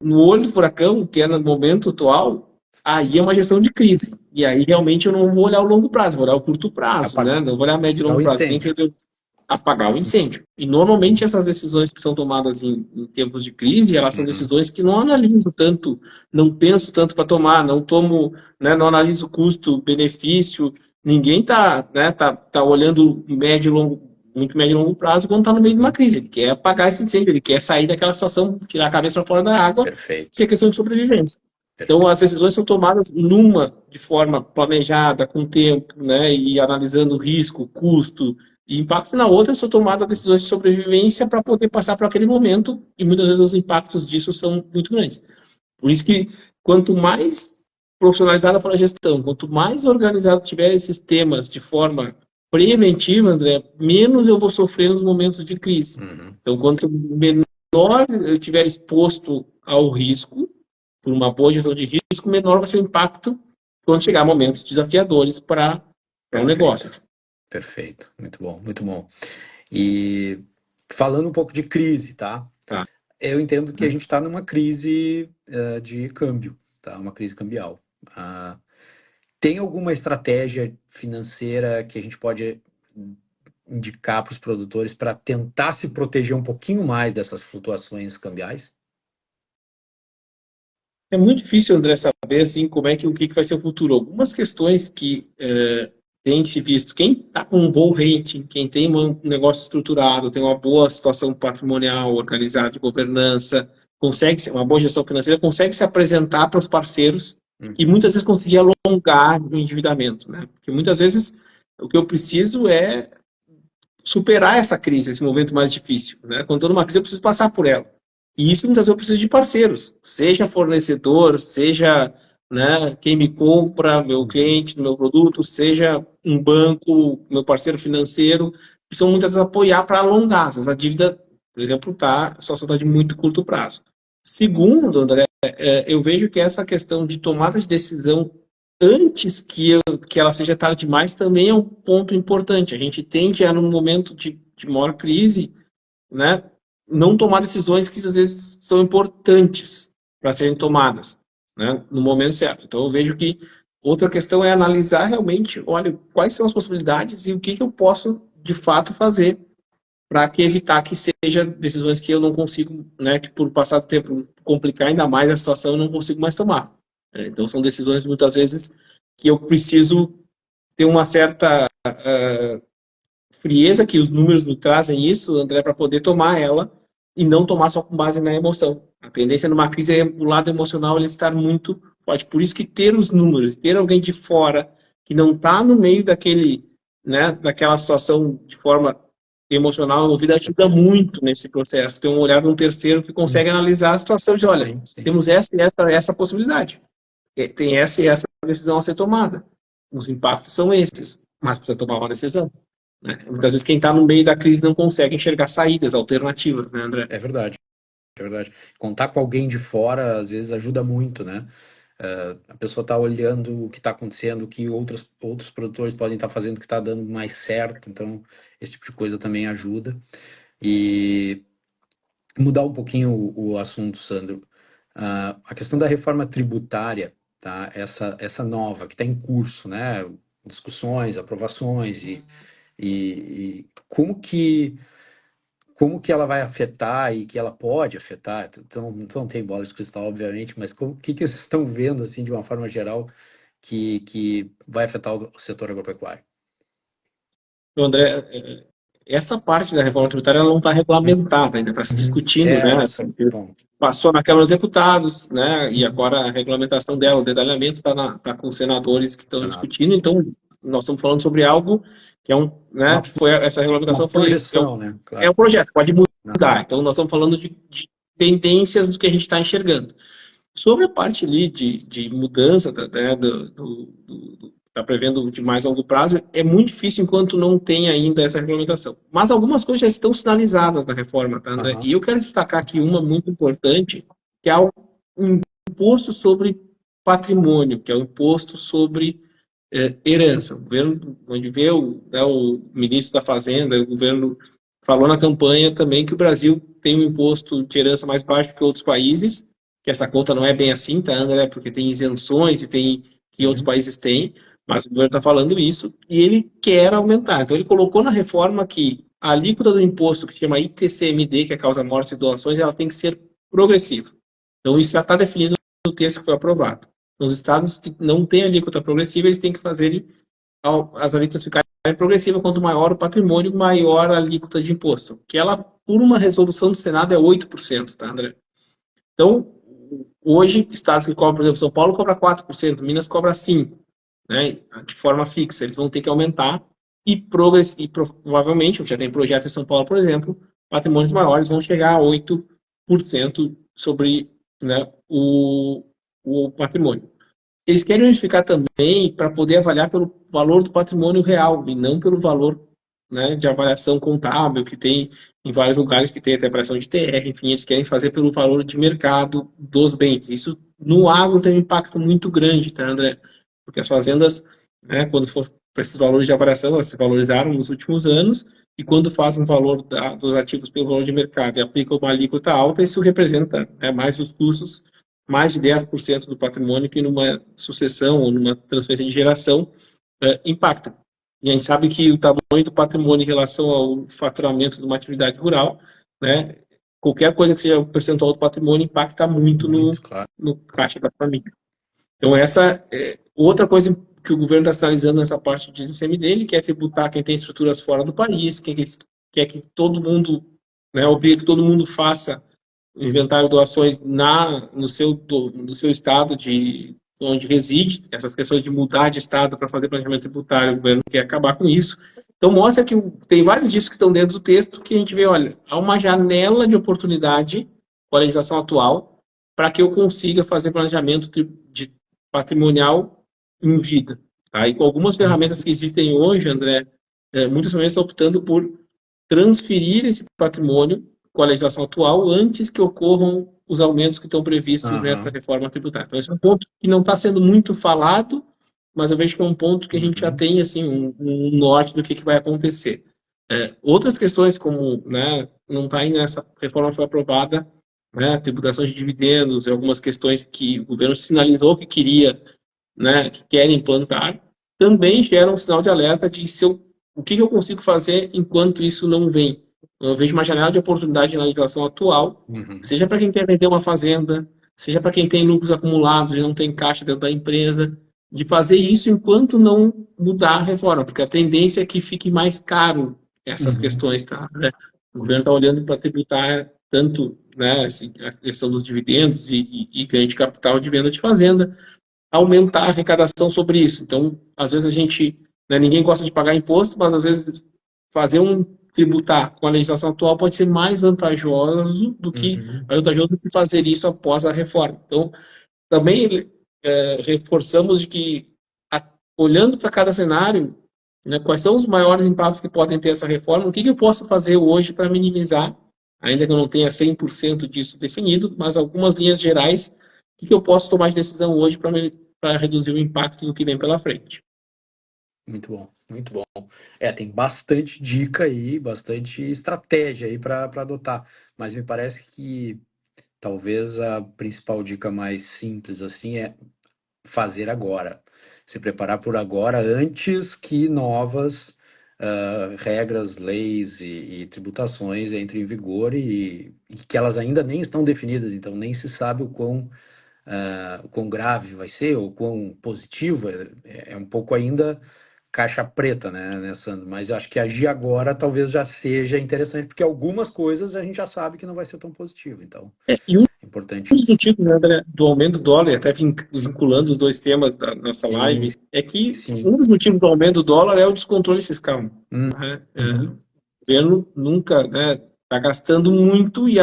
no olho do furacão, que é no momento atual, aí é uma gestão de crise. E aí realmente eu não vou olhar o longo prazo, vou olhar o curto prazo, né? Apagar Não vou olhar médio e o longo prazo. Tem que incêndio. apagar o incêndio. E normalmente essas decisões que são tomadas em tempos de crise, elas são Uhum. decisões que não analiso tanto, não penso tanto para tomar, não tomo, né, não analiso custo, benefício. Ninguém tá olhando médio e longo, muito médio e longo prazo quando está no meio de uma crise. Ele quer apagar esse incêndio, ele quer sair daquela situação, tirar a cabeça para fora da água, que Perfeito, é questão de sobrevivência. Então, as perfeito. decisões são tomadas de forma planejada, com tempo, né, e analisando o risco, custo, e impacto na outra, são tomadas decisões de sobrevivência para poder passar por aquele momento, e muitas vezes os impactos disso são muito grandes. Por isso que, quanto mais profissionalizada for a gestão, quanto mais organizado tiver esses temas de forma preventiva, André, menos eu vou sofrer nos momentos de crise. Uhum. Então, quanto menor eu estiver exposto ao risco, por uma boa gestão de risco, menor vai ser o impacto quando chegar momentos desafiadores para o negócio. Perfeito, muito bom, muito bom. E falando um pouco de crise, tá? Tá. Eu entendo que a gente está numa crise de câmbio, tá? Uma crise cambial. Ah, tem alguma estratégia financeira que a gente pode indicar para os produtores para tentar se proteger um pouquinho mais dessas flutuações cambiais? É muito difícil, André, saber assim, como é que o que vai ser o futuro. Algumas questões que tem se visto, quem está com um bom rating, quem tem um negócio estruturado, tem uma boa situação patrimonial organizada de governança, consegue uma boa gestão financeira, consegue se apresentar para os parceiros e muitas vezes conseguir alongar o endividamento, né? Porque muitas vezes o que eu preciso é superar essa crise, esse momento mais difícil, né? Quando estou numa crise, eu preciso passar por ela. E isso muitas vezes eu preciso de parceiros, seja fornecedor, seja, né, quem me compra, meu cliente do meu produto, seja um banco, meu parceiro financeiro, precisam muitas vezes apoiar para alongar. Às vezes a dívida, por exemplo, só está de muito curto prazo. Segundo, André, eu vejo que essa questão de tomada de decisão antes que ela seja tarde demais também é um ponto importante. A gente tende a, num momento de maior crise, né, não tomar decisões que às vezes são importantes para serem tomadas, né, no momento certo. Então eu vejo que outra questão é analisar realmente, olha, quais são as possibilidades e o que eu posso de fato fazer para que evitar que seja decisões que eu não consigo, né, que por passar do tempo complicar ainda mais a situação eu não consigo mais tomar. Então são decisões muitas vezes que eu preciso ter uma certa frieza, que os números me trazem isso, André, para poder tomar ela e não tomar só com base na emoção. A tendência numa crise é o lado emocional ele estar muito forte. Por isso que ter os números, ter alguém de fora que não está no meio daquele, né, daquela situação de forma emocional envolvida ajuda muito nesse processo. Ter um olhar de um terceiro que consegue analisar a situação de, olha, temos essa e essa possibilidade. Tem essa e essa decisão a ser tomada. Os impactos são esses, mas precisa tomar uma decisão. Né? Muitas vezes quem está no meio da crise não consegue enxergar saídas, alternativas, né, André? É verdade, é verdade. Contar com alguém de fora, às vezes, ajuda muito, né? A pessoa está olhando o que está acontecendo, o que outros produtores podem estar fazendo que está dando mais certo, então esse tipo de coisa também ajuda. E mudar um pouquinho o assunto, Sandro. A questão da reforma tributária, tá? Essa nova que está em curso, né? Discussões, aprovações e como que ela vai afetar e que ela pode afetar. Então não tem bola de cristal, obviamente, mas que vocês estão vendo assim de uma forma geral que vai afetar o setor agropecuário? Então, André, essa parte da reforma tributária ela não está regulamentada, ainda está se discutindo, né? Bom, Passou na Câmara dos Deputados, né? E agora a regulamentação dela, o detalhamento está com os senadores que estão Senado. discutindo. Então, nós estamos falando sobre algo que é né? Uma, Que foi essa regulamentação uma projeção, né? é um Claro. projeto, pode Aham. mudar. Então, nós estamos falando de tendências do que a gente está enxergando. Sobre a parte ali de mudança, né, tá prevendo de mais longo prazo, é muito difícil enquanto não tem ainda essa regulamentação. Mas algumas coisas já estão sinalizadas na reforma, tá, André? Aham. E eu quero destacar aqui uma muito importante, que é o imposto sobre patrimônio, que é o imposto sobre herança. O governo, onde vê né, o ministro da Fazenda, o governo falou na campanha também que o Brasil tem um imposto de herança mais baixo que outros países, que essa conta não é bem assim, tá, André? Porque tem isenções e tem que outros Uhum. países têm, mas o governo está falando isso e ele quer aumentar. Então ele colocou na reforma que a alíquota do imposto que se chama ITCMD, que é a causa mortes e doações, ela tem que ser progressiva. Então isso já está definido no texto que foi aprovado. Nos estados que não têm alíquota progressiva, eles têm que fazer as alíquotas ficarem progressivas. Quanto maior o patrimônio, maior a alíquota de imposto. Que ela, por uma resolução do Senado, é 8%, tá, André? Então, hoje, estados que cobram, por exemplo, São Paulo cobra 4%, Minas cobra 5%, né, de forma fixa. Eles vão ter que aumentar e provavelmente, já tem projeto em São Paulo, por exemplo, patrimônios maiores vão chegar a 8% sobre, né, o patrimônio. eles querem unificar também para poder avaliar pelo valor do patrimônio real e não pelo valor, né, de avaliação contábil que tem em vários lugares que tem até avaliação de TR, enfim, eles querem fazer pelo valor de mercado dos bens. Isso no agro tem um impacto muito grande, tá, André? Porque as fazendas, né, quando for para esses valores de avaliação, elas se valorizaram nos últimos anos, e quando faz um valor dos ativos pelo valor de mercado e aplica uma alíquota alta, isso representa, né, mais os custos, mais de 10% do patrimônio que numa sucessão ou numa transferência de geração impacta. E a gente sabe que o tamanho do patrimônio em relação ao faturamento de uma atividade rural, né, qualquer coisa que seja o percentual do patrimônio impacta muito claro. no caixa da família. Então, essa é outra coisa que o governo está sinalizando nessa parte de ICMD, ele quer tributar quem tem estruturas fora do país, quer que todo mundo, né, obriga que todo mundo faça inventário de doações no seu estado de onde reside, essas questões de mudar de estado para fazer planejamento tributário, o governo quer acabar com isso. Então, mostra que tem vários disso que estão dentro do texto que a gente vê, olha, há uma janela de oportunidade com a legislação atual para que eu consiga fazer planejamento de patrimonial em vida. Tá? E com algumas ferramentas que existem hoje, André, muitas famílias estão optando por transferir esse patrimônio com a legislação atual antes que ocorram os aumentos que estão previstos nessa reforma tributária. Então, esse é um ponto que não está sendo muito falado, mas eu vejo que é um ponto que a gente já tem assim, um norte do que vai acontecer. Outras questões, como, né, não está ainda nessa reforma foi aprovada, né, tributação de dividendos e algumas questões que o governo sinalizou que queria, né, que querem implantar, também geram um sinal de alerta de o que eu consigo fazer enquanto isso não vem. Eu vejo uma janela de oportunidade na legislação atual, seja para quem quer vender uma fazenda, seja para quem tem lucros acumulados e não tem caixa dentro da empresa, de fazer isso enquanto não mudar a reforma, porque a tendência é que fique mais caro essas questões, tá? O governo está olhando para tributar tanto, né, assim, a questão dos dividendos e ganho de capital de venda de fazenda, aumentar a arrecadação sobre isso. Então, às vezes a gente, né, ninguém gosta de pagar imposto, mas às vezes fazer tributar com a legislação atual pode ser mais vantajoso do que fazer isso após a reforma. Então, também reforçamos de que, olhando para cada cenário, né, quais são os maiores impactos que podem ter essa reforma, o que eu posso fazer hoje para minimizar, ainda que eu não tenha 100% disso definido, mas algumas linhas gerais, o que eu posso tomar de decisão hoje para reduzir o impacto do que vem pela frente. Muito bom, muito bom. Tem bastante dica aí, bastante estratégia aí para adotar, mas me parece que talvez a principal dica mais simples assim é fazer agora, se preparar por agora antes que novas regras, leis e tributações entrem em vigor e que elas ainda nem estão definidas, então nem se sabe o quão grave vai ser, ou quão positivo, é um pouco ainda caixa preta, né, Sandro? Mas eu acho que agir agora talvez já seja interessante, porque algumas coisas a gente já sabe que não vai ser tão positivo, então E um é importante dos isso. motivos, né, André, do aumento do dólar, e até vinculando os dois temas da nossa Sim, live, é que sim. um dos motivos do aumento do dólar é o descontrole fiscal. Uhum. Né? O governo nunca, né, está gastando muito e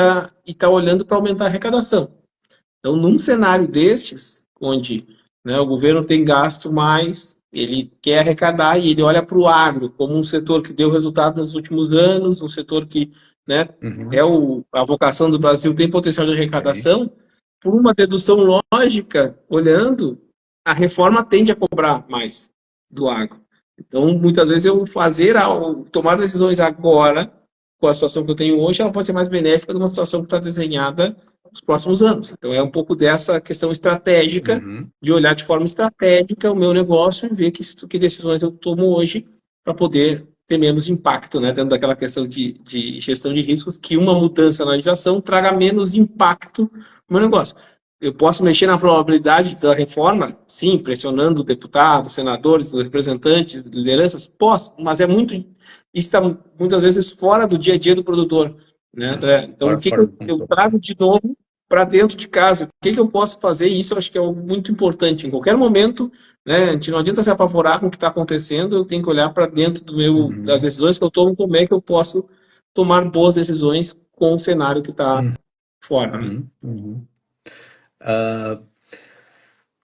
está olhando para aumentar a arrecadação. Então, num cenário destes, onde, né, o governo tem gasto mais, ele quer arrecadar e ele olha para o agro como um setor que deu resultado nos últimos anos, um setor que, né, a vocação do Brasil, tem potencial de arrecadação, por uma dedução lógica, olhando, a reforma tende a cobrar mais do agro. Então, muitas vezes, tomar decisões agora, com a situação que eu tenho hoje, ela pode ser mais benéfica de uma situação que está desenhada nos próximos anos. Então, é um pouco dessa questão estratégica, de olhar de forma estratégica o meu negócio e ver que decisões eu tomo hoje para poder ter menos impacto, né, dentro daquela questão de gestão de riscos, que uma mudança na legislação traga menos impacto no meu negócio. Eu posso mexer na probabilidade da reforma? Sim, pressionando deputados, senadores, representantes, lideranças? Posso, mas isso está muitas vezes fora do dia a dia do produtor. Né, André? Então, o que eu trago de novo para dentro de casa? O que eu posso fazer? E isso eu acho que é algo muito importante. Em qualquer momento, né, a gente não adianta se apavorar com o que está acontecendo, eu tenho que olhar para dentro das decisões que eu tomo, como é que eu posso tomar boas decisões com o cenário que está fora. Né?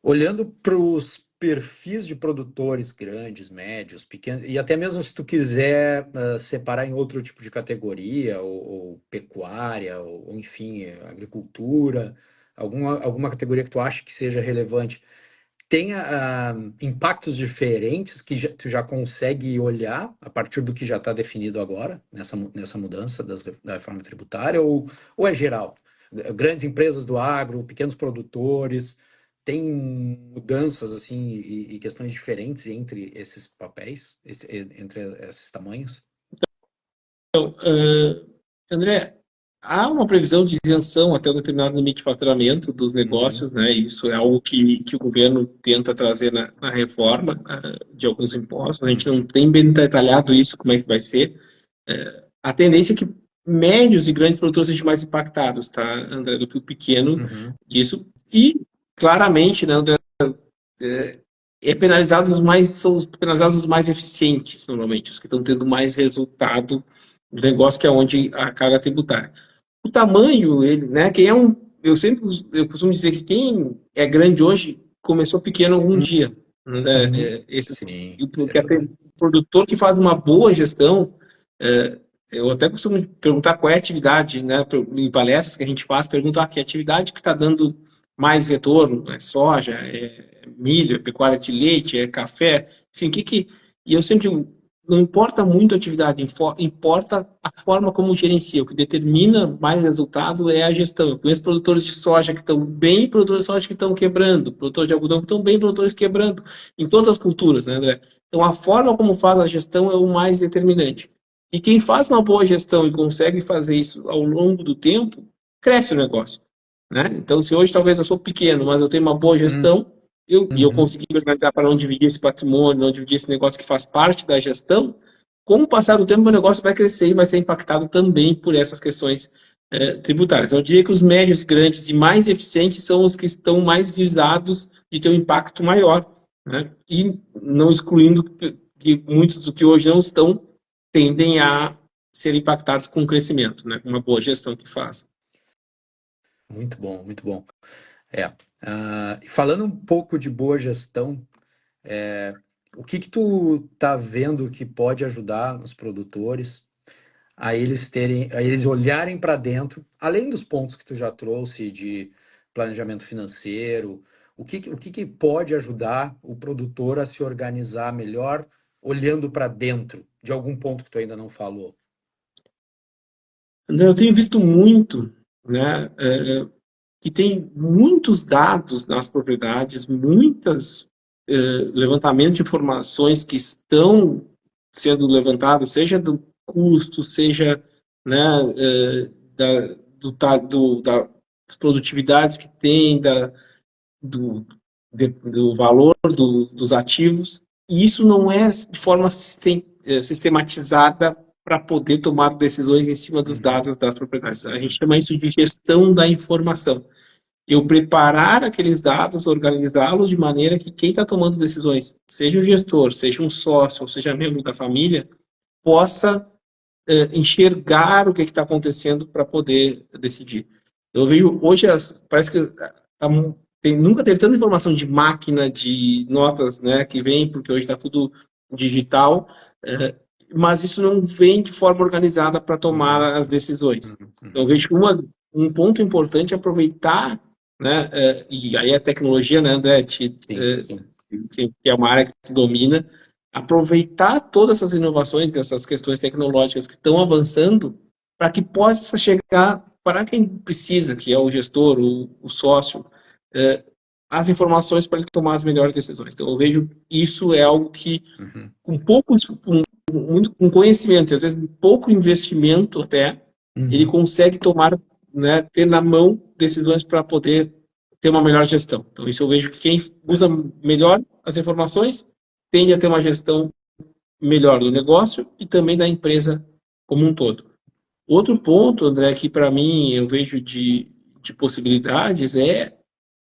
Olhando para os perfis de produtores grandes, médios, pequenos, e até mesmo se tu quiser separar em outro tipo de categoria, ou pecuária, ou enfim, agricultura, alguma categoria que tu acha que seja relevante, tenha impactos diferentes que tu já consegue olhar a partir do que já está definido agora, nessa mudança da reforma tributária, ou é geral? Grandes empresas do agro, pequenos produtores, tem mudanças assim e questões diferentes entre esses papéis, entre esses tamanhos? André, há uma previsão de isenção até um determinado limite de faturamento dos Uhum, negócios, né? Isso é algo que o governo tenta trazer na reforma de alguns impostos. A gente não uhum, tem bem detalhado isso, como é que vai ser. A tendência é que médios e grandes produtores sejam mais impactados, tá, André, do que o pequeno uhum, disso. E, claramente, né, André, são os penalizados os mais eficientes, normalmente, os que estão tendo mais resultado do negócio, que é onde a carga tributária. O tamanho, ele, né, eu costumo dizer que quem é grande hoje começou pequeno algum dia, né, uhum. esse, Sim, e isso é porque verdade. o produtor que faz uma boa gestão, eu até costumo perguntar qual é a atividade, né, em palestras que a gente faz, pergunto, que atividade que está dando mais retorno, é soja, é milho, é pecuária de leite, é café, enfim, e eu sempre digo, não importa muito a atividade, importa a forma como gerencia. O que determina mais resultado é a gestão. Eu conheço produtores de soja que estão bem, produtores de soja que estão quebrando, produtores de algodão que estão bem, produtores quebrando, em todas as culturas, né, André? Então, a forma como faz a gestão é o mais determinante. E quem faz uma boa gestão e consegue fazer isso ao longo do tempo, cresce o negócio, né? Então, se hoje talvez eu sou pequeno, mas eu tenho uma boa Hum, gestão, eu uhum. consegui me organizar para não dividir esse patrimônio, não dividir esse negócio que faz parte da gestão, com o passar do tempo, o meu negócio vai crescer e vai ser impactado também por essas questões tributárias. Então, eu diria que os médios, grandes e mais eficientes são os que estão mais visados de ter um impacto maior, né? E não excluindo que muitos do que hoje não estão tendem a ser impactados com o crescimento, né? Com uma boa gestão que faz. Muito bom, muito bom. É. E falando um pouco de boa gestão, o que que tu tá vendo que pode ajudar os produtores a eles olharem para dentro, além dos pontos que tu já trouxe de planejamento financeiro, o que que pode ajudar o produtor a se organizar melhor olhando para dentro de algum ponto que tu ainda não falou? André, eu tenho visto muito, né, que tem muitos dados nas propriedades, muitas levantamentos de informações que estão sendo levantados, seja do custo, seja, né, das produtividades que tem, do, do valor dos ativos, e isso não é de forma sistematizada para poder tomar decisões em cima dos Uhum, dados das propriedades. A gente uhum, chama isso de gestão da informação. Eu preparar aqueles dados, organizá-los de maneira que quem está tomando decisões, seja o gestor, seja um sócio, ou seja membro da família, possa enxergar o que está acontecendo para poder decidir. Eu vejo hoje, parece que nunca teve tanta informação de máquina, de notas, né, que vem, porque hoje está tudo digital, mas isso não vem de forma organizada para tomar uhum, as decisões. uhum, Então, eu uhum. vejo que um ponto importante é aproveitar, né, e aí a tecnologia, né, André, Sim, sim. que é uma área que tu domina, aproveitar todas essas inovações, essas questões tecnológicas que estão avançando, para que possa chegar para quem precisa, que é o gestor, o sócio, eh, as informações para ele tomar as melhores decisões. Então, eu vejo isso é algo que, Uhum, com pouco, com conhecimento, às vezes pouco investimento até, ele uhum. consegue tomar, né, ter na mão decisões para poder ter uma melhor gestão. Então, isso eu vejo que quem usa melhor as informações tende a ter uma gestão melhor do negócio e também da empresa como um todo. Outro ponto, André, que para mim eu vejo de possibilidades é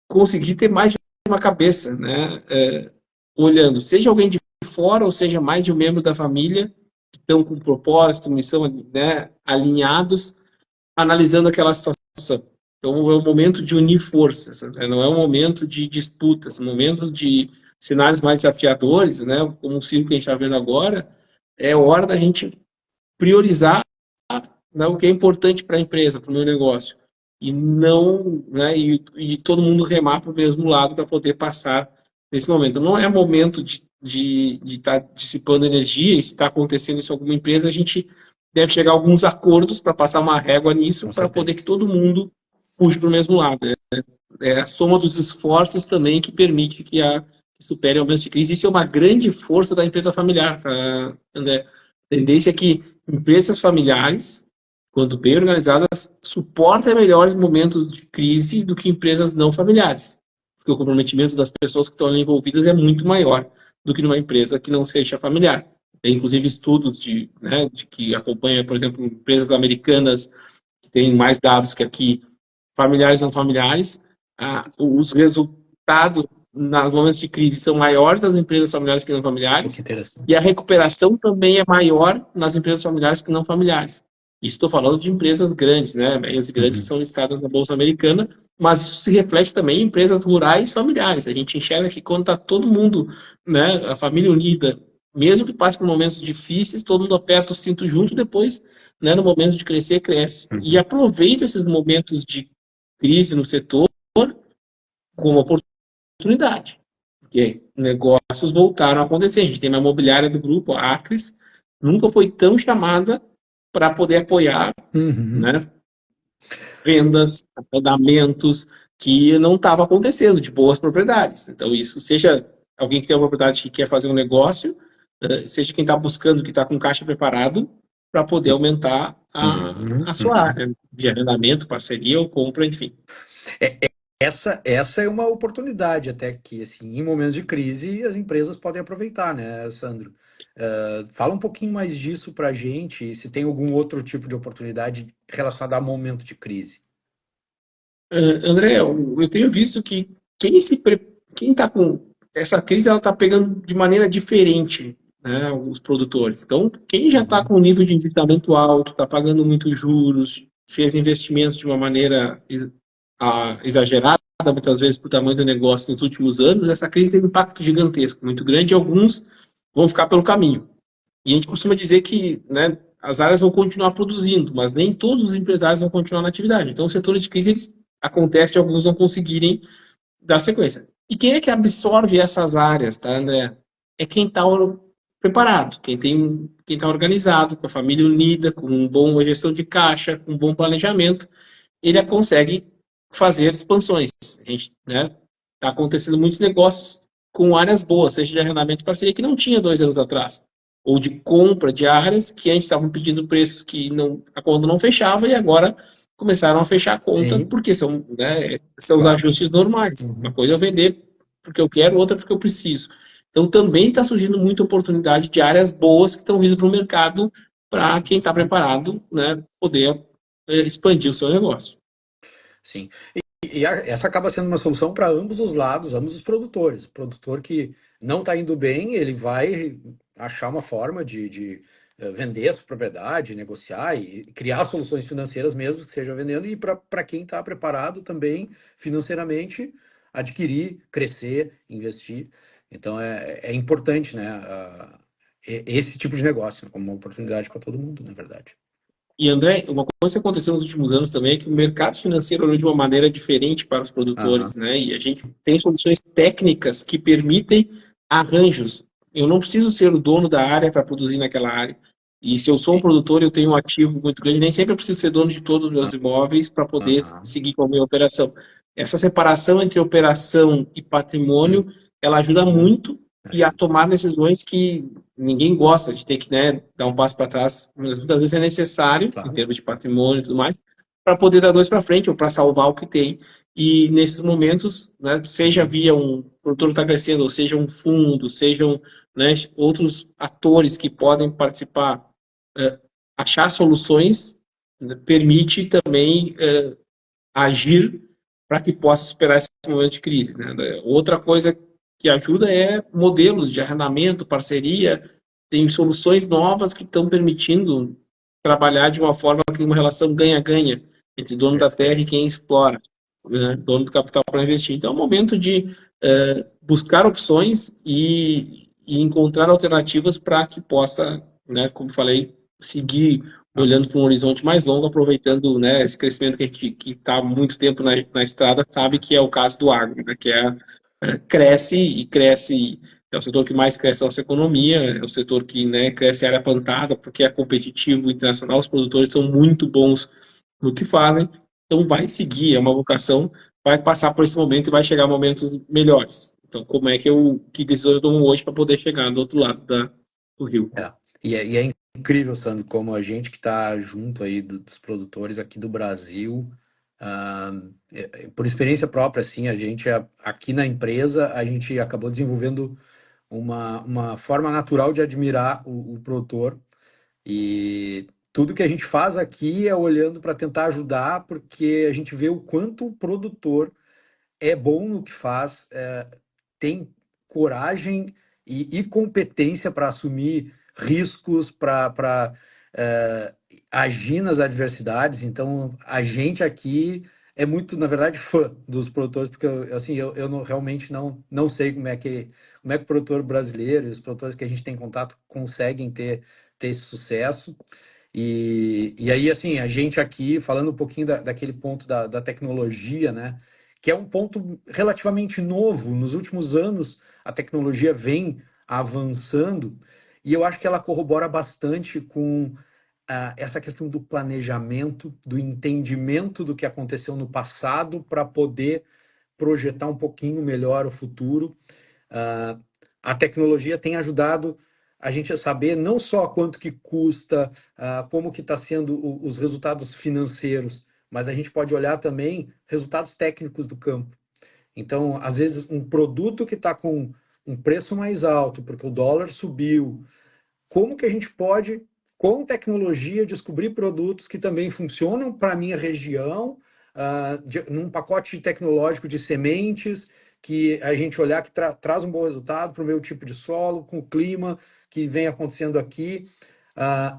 conseguir ter mais de uma cabeça, né? Olhando, seja alguém de fora ou seja mais de um membro da família que estão com propósito, missão, né, alinhados, analisando aquela situação. Então, é um momento de unir forças, né? Não é um momento de disputas, momentos de cenários mais desafiadores, né? Como o ciclo que a gente está vendo agora, é hora da gente priorizar, né, o que é importante para a empresa, para o meu negócio, e não, né, e todo mundo remar para o mesmo lado para poder passar nesse momento. Não é momento de estar dissipando energia, e se está acontecendo isso em alguma empresa, a gente deve chegar a alguns acordos para passar uma régua nisso, Com para poder certeza. que todo mundo puxe para o mesmo lado. É a soma dos esforços também que permite que supere aumentos de crise. Isso é uma grande força da empresa familiar, tá, André? A tendência é que empresas familiares, quando bem organizadas, suportem melhores momentos de crise do que empresas não familiares. Porque o comprometimento das pessoas que estão envolvidas é muito maior do que numa empresa que não seja familiar. Tem, inclusive, estudos né, de que acompanham, por exemplo, empresas americanas que têm mais dados que aqui, familiares e não familiares, os resultados nos momentos de crise são maiores das empresas familiares que não Que familiares, e interessante. a recuperação também é maior nas empresas familiares que não familiares. Isso estou falando de empresas grandes, né? Médias e grandes que Uhum. são listadas na Bolsa Americana, mas isso se reflete também em empresas rurais familiares. A gente enxerga que quando está todo mundo, né, a família unida, mesmo que passe por momentos difíceis, todo mundo aperta o cinto junto, depois, né, no momento de crescer, cresce. E Uhum. aproveita esses momentos de crise no setor como oportunidade. Porque negócios voltaram a acontecer. A gente tem uma imobiliária do grupo, a Acres, nunca foi tão chamada para poder apoiar, Uhum. né, vendas, arrendamentos, que não estava acontecendo, de boas propriedades. Então, isso, seja alguém que tem uma propriedade que quer fazer um negócio, seja quem está buscando, que está com caixa preparado, para poder aumentar Uhum. a sua Uhum. área de arrendamento, parceria ou compra, enfim. Essa é uma oportunidade até que, assim, em momentos de crise, as empresas podem aproveitar, né, Sandro? Fala um pouquinho mais disso para a gente, e se tem algum outro tipo de oportunidade relacionada a momento de crise. André, eu tenho visto que quem está com essa crise, ela está pegando de maneira diferente, né, os produtores. Então, quem já está Uhum. com um nível de endividamento alto, está pagando muitos juros, fez investimentos de uma maneira exagerada, muitas vezes por tamanho do negócio nos últimos anos, essa crise teve um impacto gigantesco, muito grande, e alguns vão ficar pelo caminho. E a gente costuma dizer que, né, as áreas vão continuar produzindo, mas nem todos os empresários vão continuar na atividade. Então, os setores de crise acontece de alguns não conseguirem dar sequência. E quem é que absorve essas áreas, tá, André? É quem está preparado, quem está organizado, com a família unida, com uma boa gestão de caixa, com um bom planejamento, ele consegue fazer expansões. A gente, né, está acontecendo muitos negócios com áreas boas, seja de arrendamento de parceria que não tinha 2 anos atrás, ou de compra de áreas que antes estavam pedindo preços que não, a conta não fechava e agora começaram a fechar a conta Sim, porque são, né, são os claro. ajustes normais. Uma Uhum. coisa é eu vender porque eu quero, outra porque eu preciso. Então também está surgindo muita oportunidade de áreas boas que estão vindo para o mercado para quem está preparado, né, poder expandir o seu negócio. Sim. Essa acaba sendo uma solução para ambos os lados, ambos os produtores. O produtor que não está indo bem, ele vai achar uma forma de vender a sua propriedade, negociar e criar soluções financeiras mesmo que seja vendendo, e para quem está preparado também financeiramente adquirir, crescer, investir. Então é importante, né, esse tipo de negócio como uma oportunidade para todo mundo, na verdade. E André, uma coisa que aconteceu nos últimos anos também é que o mercado financeiro olhou de uma maneira diferente para os Aham, produtores, né? E a gente tem soluções técnicas que permitem arranjos. Eu não preciso ser o dono da área para produzir naquela área. E se eu sou um sim. produtor, eu tenho um ativo muito grande, nem sempre eu preciso ser dono de todos os meus imóveis para poder Aham. seguir com a minha operação. Essa separação entre operação e patrimônio, ela ajuda Uhum. muito e a Ajuda. tomar decisões que ninguém gosta de ter que, né, dar um passo para trás, mas muitas vezes é necessário, em Claro. termos de patrimônio e tudo mais, para poder dar dois para frente ou para salvar o que tem. E nesses momentos, né, seja Uhum. via um produtor que está crescendo, ou seja um fundo, sejam, né, outros atores que podem participar, eh, achar soluções, né, permite também agir para que possa superar esse momento de crise, né? Outra coisa que ajuda é modelos de arrendamento, parceria, tem soluções novas que estão permitindo trabalhar de uma forma que uma relação ganha-ganha. entre dono da terra e Perfeito. quem explora, né, dono do capital para investir. Então é o momento de buscar opções e encontrar alternativas para que possa, né, como falei, seguir Ah, olhando para um horizonte mais longo, aproveitando, né, esse crescimento que a gente que está há muito tempo na estrada, sabe que é o caso do agro, né, que cresce e cresce. É o setor que mais cresce a nossa economia, é o setor que, né, cresce a área plantada, porque é competitivo internacional, os produtores são muito bons no que fazem, então vai seguir, é uma vocação, vai passar por esse momento e vai chegar a momentos melhores. Então, que decisão eu tomo hoje para poder chegar do outro lado do rio? é. E é incrível, Sandro, como a gente que está junto aí dos produtores aqui do Brasil, ah, por experiência própria, assim, a gente aqui na empresa, a gente acabou desenvolvendo uma forma natural de admirar o produtor. E tudo que a gente faz aqui é olhando para tentar ajudar, porque a gente vê o quanto o produtor é bom no que faz, tem coragem e competência para assumir riscos, para agir nas adversidades. Então, a gente aqui é muito, na verdade, fã dos produtores, porque assim, eu realmente não sei como é que o produtor brasileiro e os produtores que a gente tem contato conseguem ter esse sucesso. E aí, assim, a gente aqui, falando um pouquinho daquele ponto da tecnologia, né? Que é um ponto relativamente novo. Nos últimos anos, a tecnologia vem avançando e eu acho que ela corrobora bastante com essa questão do planejamento, do entendimento do que aconteceu no passado para poder projetar um pouquinho melhor o futuro. Ah, a tecnologia tem ajudado a gente a saber não só quanto que custa, como que está sendo os resultados financeiros, mas a gente pode olhar também resultados técnicos do campo. Então, às vezes, um produto que está com um preço mais alto, porque o dólar subiu, como que a gente pode, com tecnologia, descobrir produtos que também funcionam para a minha região, num pacote tecnológico de sementes, que a gente olhar que traz um bom resultado para o meu tipo de solo, com o clima que vem acontecendo aqui.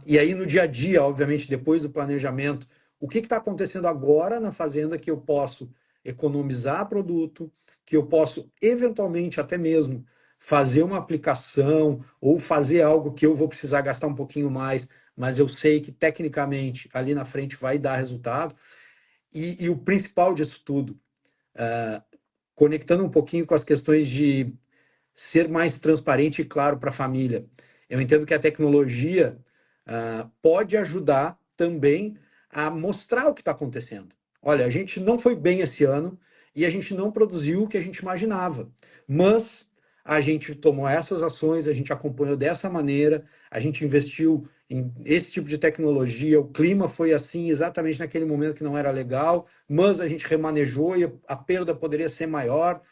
E aí, no dia a dia, obviamente, depois do planejamento, o que está acontecendo agora na fazenda que eu posso economizar produto, que eu posso, eventualmente, até mesmo fazer uma aplicação ou fazer algo que eu vou precisar gastar um pouquinho mais, mas eu sei que tecnicamente ali na frente vai dar resultado. E o principal disso tudo, conectando um pouquinho com as questões de ser mais transparente e claro para a família. Eu entendo que a tecnologia pode ajudar também a mostrar o que está acontecendo. Olha, a gente não foi bem esse ano e a gente não produziu o que a gente imaginava, mas a gente tomou essas ações, a gente acompanhou dessa maneira, a gente investiu em esse tipo de tecnologia, o clima foi assim exatamente naquele momento que não era legal, mas a gente remanejou e a perda poderia ser maior,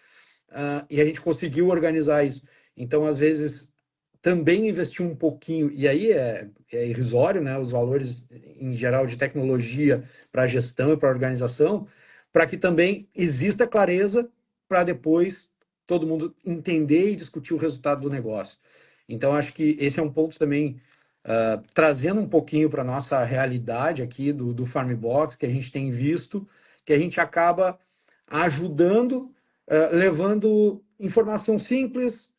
e a gente conseguiu organizar isso. Então, às vezes, também investir um pouquinho, e aí é irrisório, né, os valores em geral de tecnologia para gestão e para organização, para que também exista clareza para depois todo mundo entender e discutir o resultado do negócio. Então, acho que esse é um ponto também, trazendo um pouquinho para a nossa realidade aqui do Farm Box, que a gente tem visto, que a gente acaba ajudando, levando informação simples,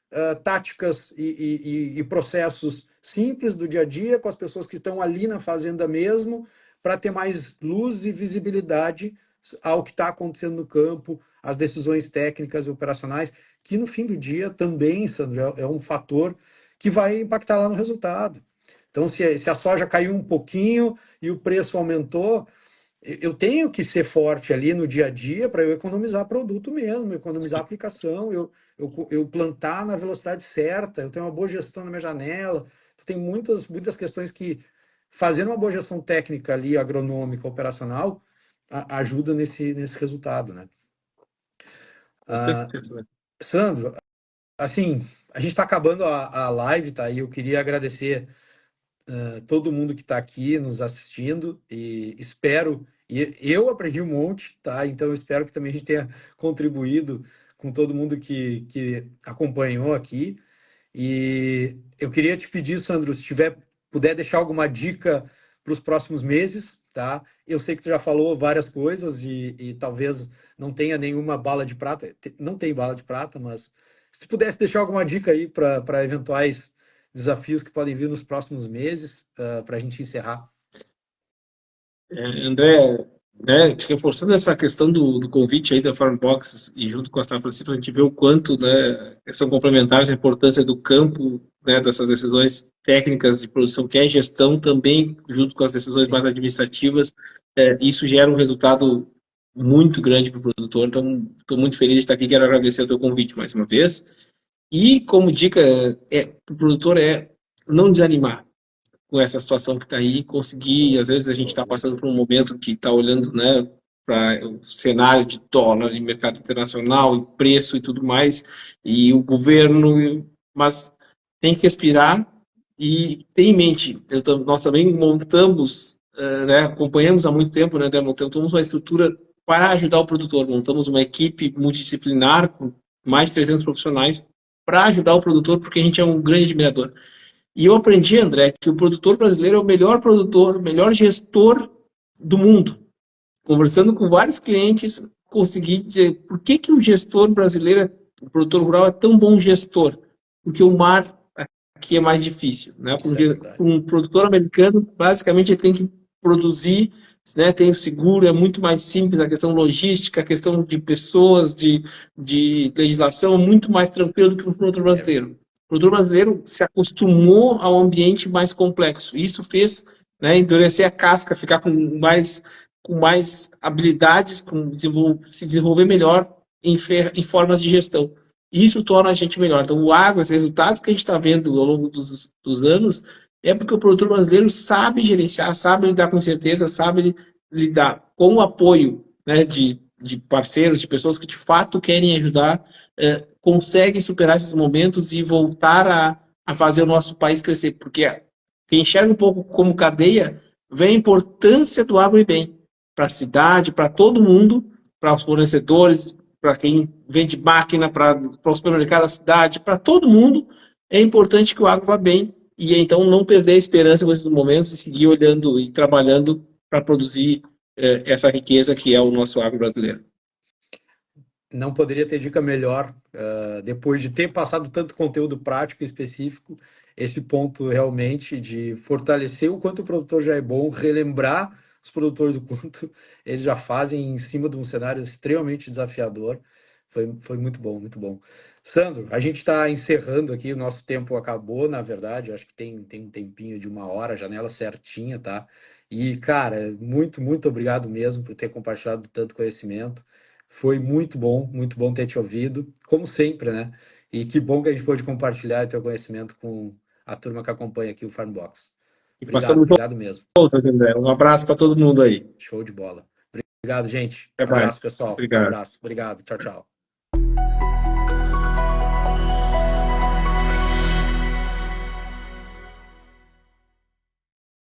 táticas e processos simples do dia a dia com as pessoas que estão ali na fazenda mesmo, para ter mais luz e visibilidade ao que está acontecendo no campo, as decisões técnicas e operacionais, que no fim do dia também, Sandro, é um fator que vai impactar lá no resultado. Então, se a soja caiu um pouquinho e o preço aumentou, eu tenho que ser forte ali no dia a dia para eu economizar produto mesmo, economizar aplicação, eu plantar na velocidade certa, eu tenho uma boa gestão na minha janela. Tem muitas questões que, fazendo uma boa gestão técnica ali, agronômica, operacional, ajuda nesse resultado, né? Ah, Sandro, assim, a gente está acabando a live, tá? E eu queria agradecer todo mundo que está aqui nos assistindo e espero, e eu aprendi um monte, tá? Então eu espero que também a gente tenha contribuído com todo mundo que acompanhou aqui. E eu queria te pedir, Sandro, se tiver, puder deixar alguma dica para os próximos meses, tá? Eu sei que tu já falou várias coisas e talvez não tenha nenhuma bala de prata, não tem bala de prata, mas se tu pudesse deixar alguma dica aí para eventuais desafios que podem vir nos próximos meses, para a gente encerrar. André, né, reforçando essa questão do convite aí da Farmbox e junto com a Safra Cifra, a gente vê o quanto, né, são complementares a importância do campo, né, dessas decisões técnicas de produção, que é gestão também, junto com as decisões mais Sim, administrativas, isso gera um resultado muito grande para o produtor. Então, estou muito feliz de estar aqui, quero agradecer o teu convite mais uma vez. E como dica para o produtor é não desanimar com essa situação que está aí, conseguir, às vezes a gente está passando por um momento que está olhando, né, para o cenário de dólar e mercado internacional e preço e tudo mais, e o governo, mas tem que respirar e ter em mente, nós também montamos, né, acompanhamos há muito tempo, né, montamos uma estrutura para ajudar o produtor, montamos uma equipe multidisciplinar com mais de 300 profissionais para ajudar o produtor, porque a gente é um grande admirador. E eu aprendi, André, que o produtor brasileiro é o melhor produtor, o melhor gestor do mundo. Conversando com vários clientes, consegui dizer por que, que o gestor brasileiro, o produtor rural, é tão bom gestor? Porque o mar aqui é mais difícil, né? isso é Porque verdade. um produtor americano, basicamente, ele tem que produzir, né? Tem o seguro, é muito mais simples, a questão logística, a questão de pessoas, de legislação, é muito mais tranquilo do que o produtor É, brasileiro. O produtor brasileiro se acostumou ao ambiente mais complexo. Isso fez, né, endurecer a casca, ficar com mais habilidades, se desenvolver melhor em formas de gestão. Isso torna a gente melhor. Então, o agro, esse resultado que a gente está vendo ao longo dos anos, é porque o produtor brasileiro sabe gerenciar, sabe lidar com certeza, sabe lidar com o apoio, né, de parceiros, de pessoas que de fato querem ajudar, conseguem superar esses momentos e voltar a fazer o nosso país crescer. Porque quem enxerga um pouco como cadeia, vê a importância do agro e bem para a cidade, para todo mundo, para os fornecedores, para quem vende máquina, para o supermercado da cidade, para todo mundo, é importante que o agro vá bem e então não perder a esperança nesses momentos e seguir olhando e trabalhando para produzir essa riqueza que é o nosso agro brasileiro. não poderia ter dica melhor, depois de ter passado tanto conteúdo prático e específico, esse ponto realmente de fortalecer o quanto o produtor já é bom, relembrar os produtores o quanto eles já fazem em cima de um cenário extremamente desafiador. Foi muito bom, muito bom. Sandro, a gente está encerrando aqui, o nosso tempo acabou, na verdade, acho que tem um tempinho de 1 hora, janela certinha, tá? E, cara, muito obrigado mesmo por ter compartilhado tanto conhecimento. Foi muito bom ter te ouvido, como sempre, né? E que bom que a gente pôde compartilhar teu conhecimento com a turma que acompanha aqui o Farmbox. E Obrigado, passamos obrigado mesmo. juntos, André. Um abraço para todo mundo aí. Show de bola. Obrigado, gente. Até mais. Abraço, pessoal. Obrigado. Abraço. Obrigado. Tchau, tchau.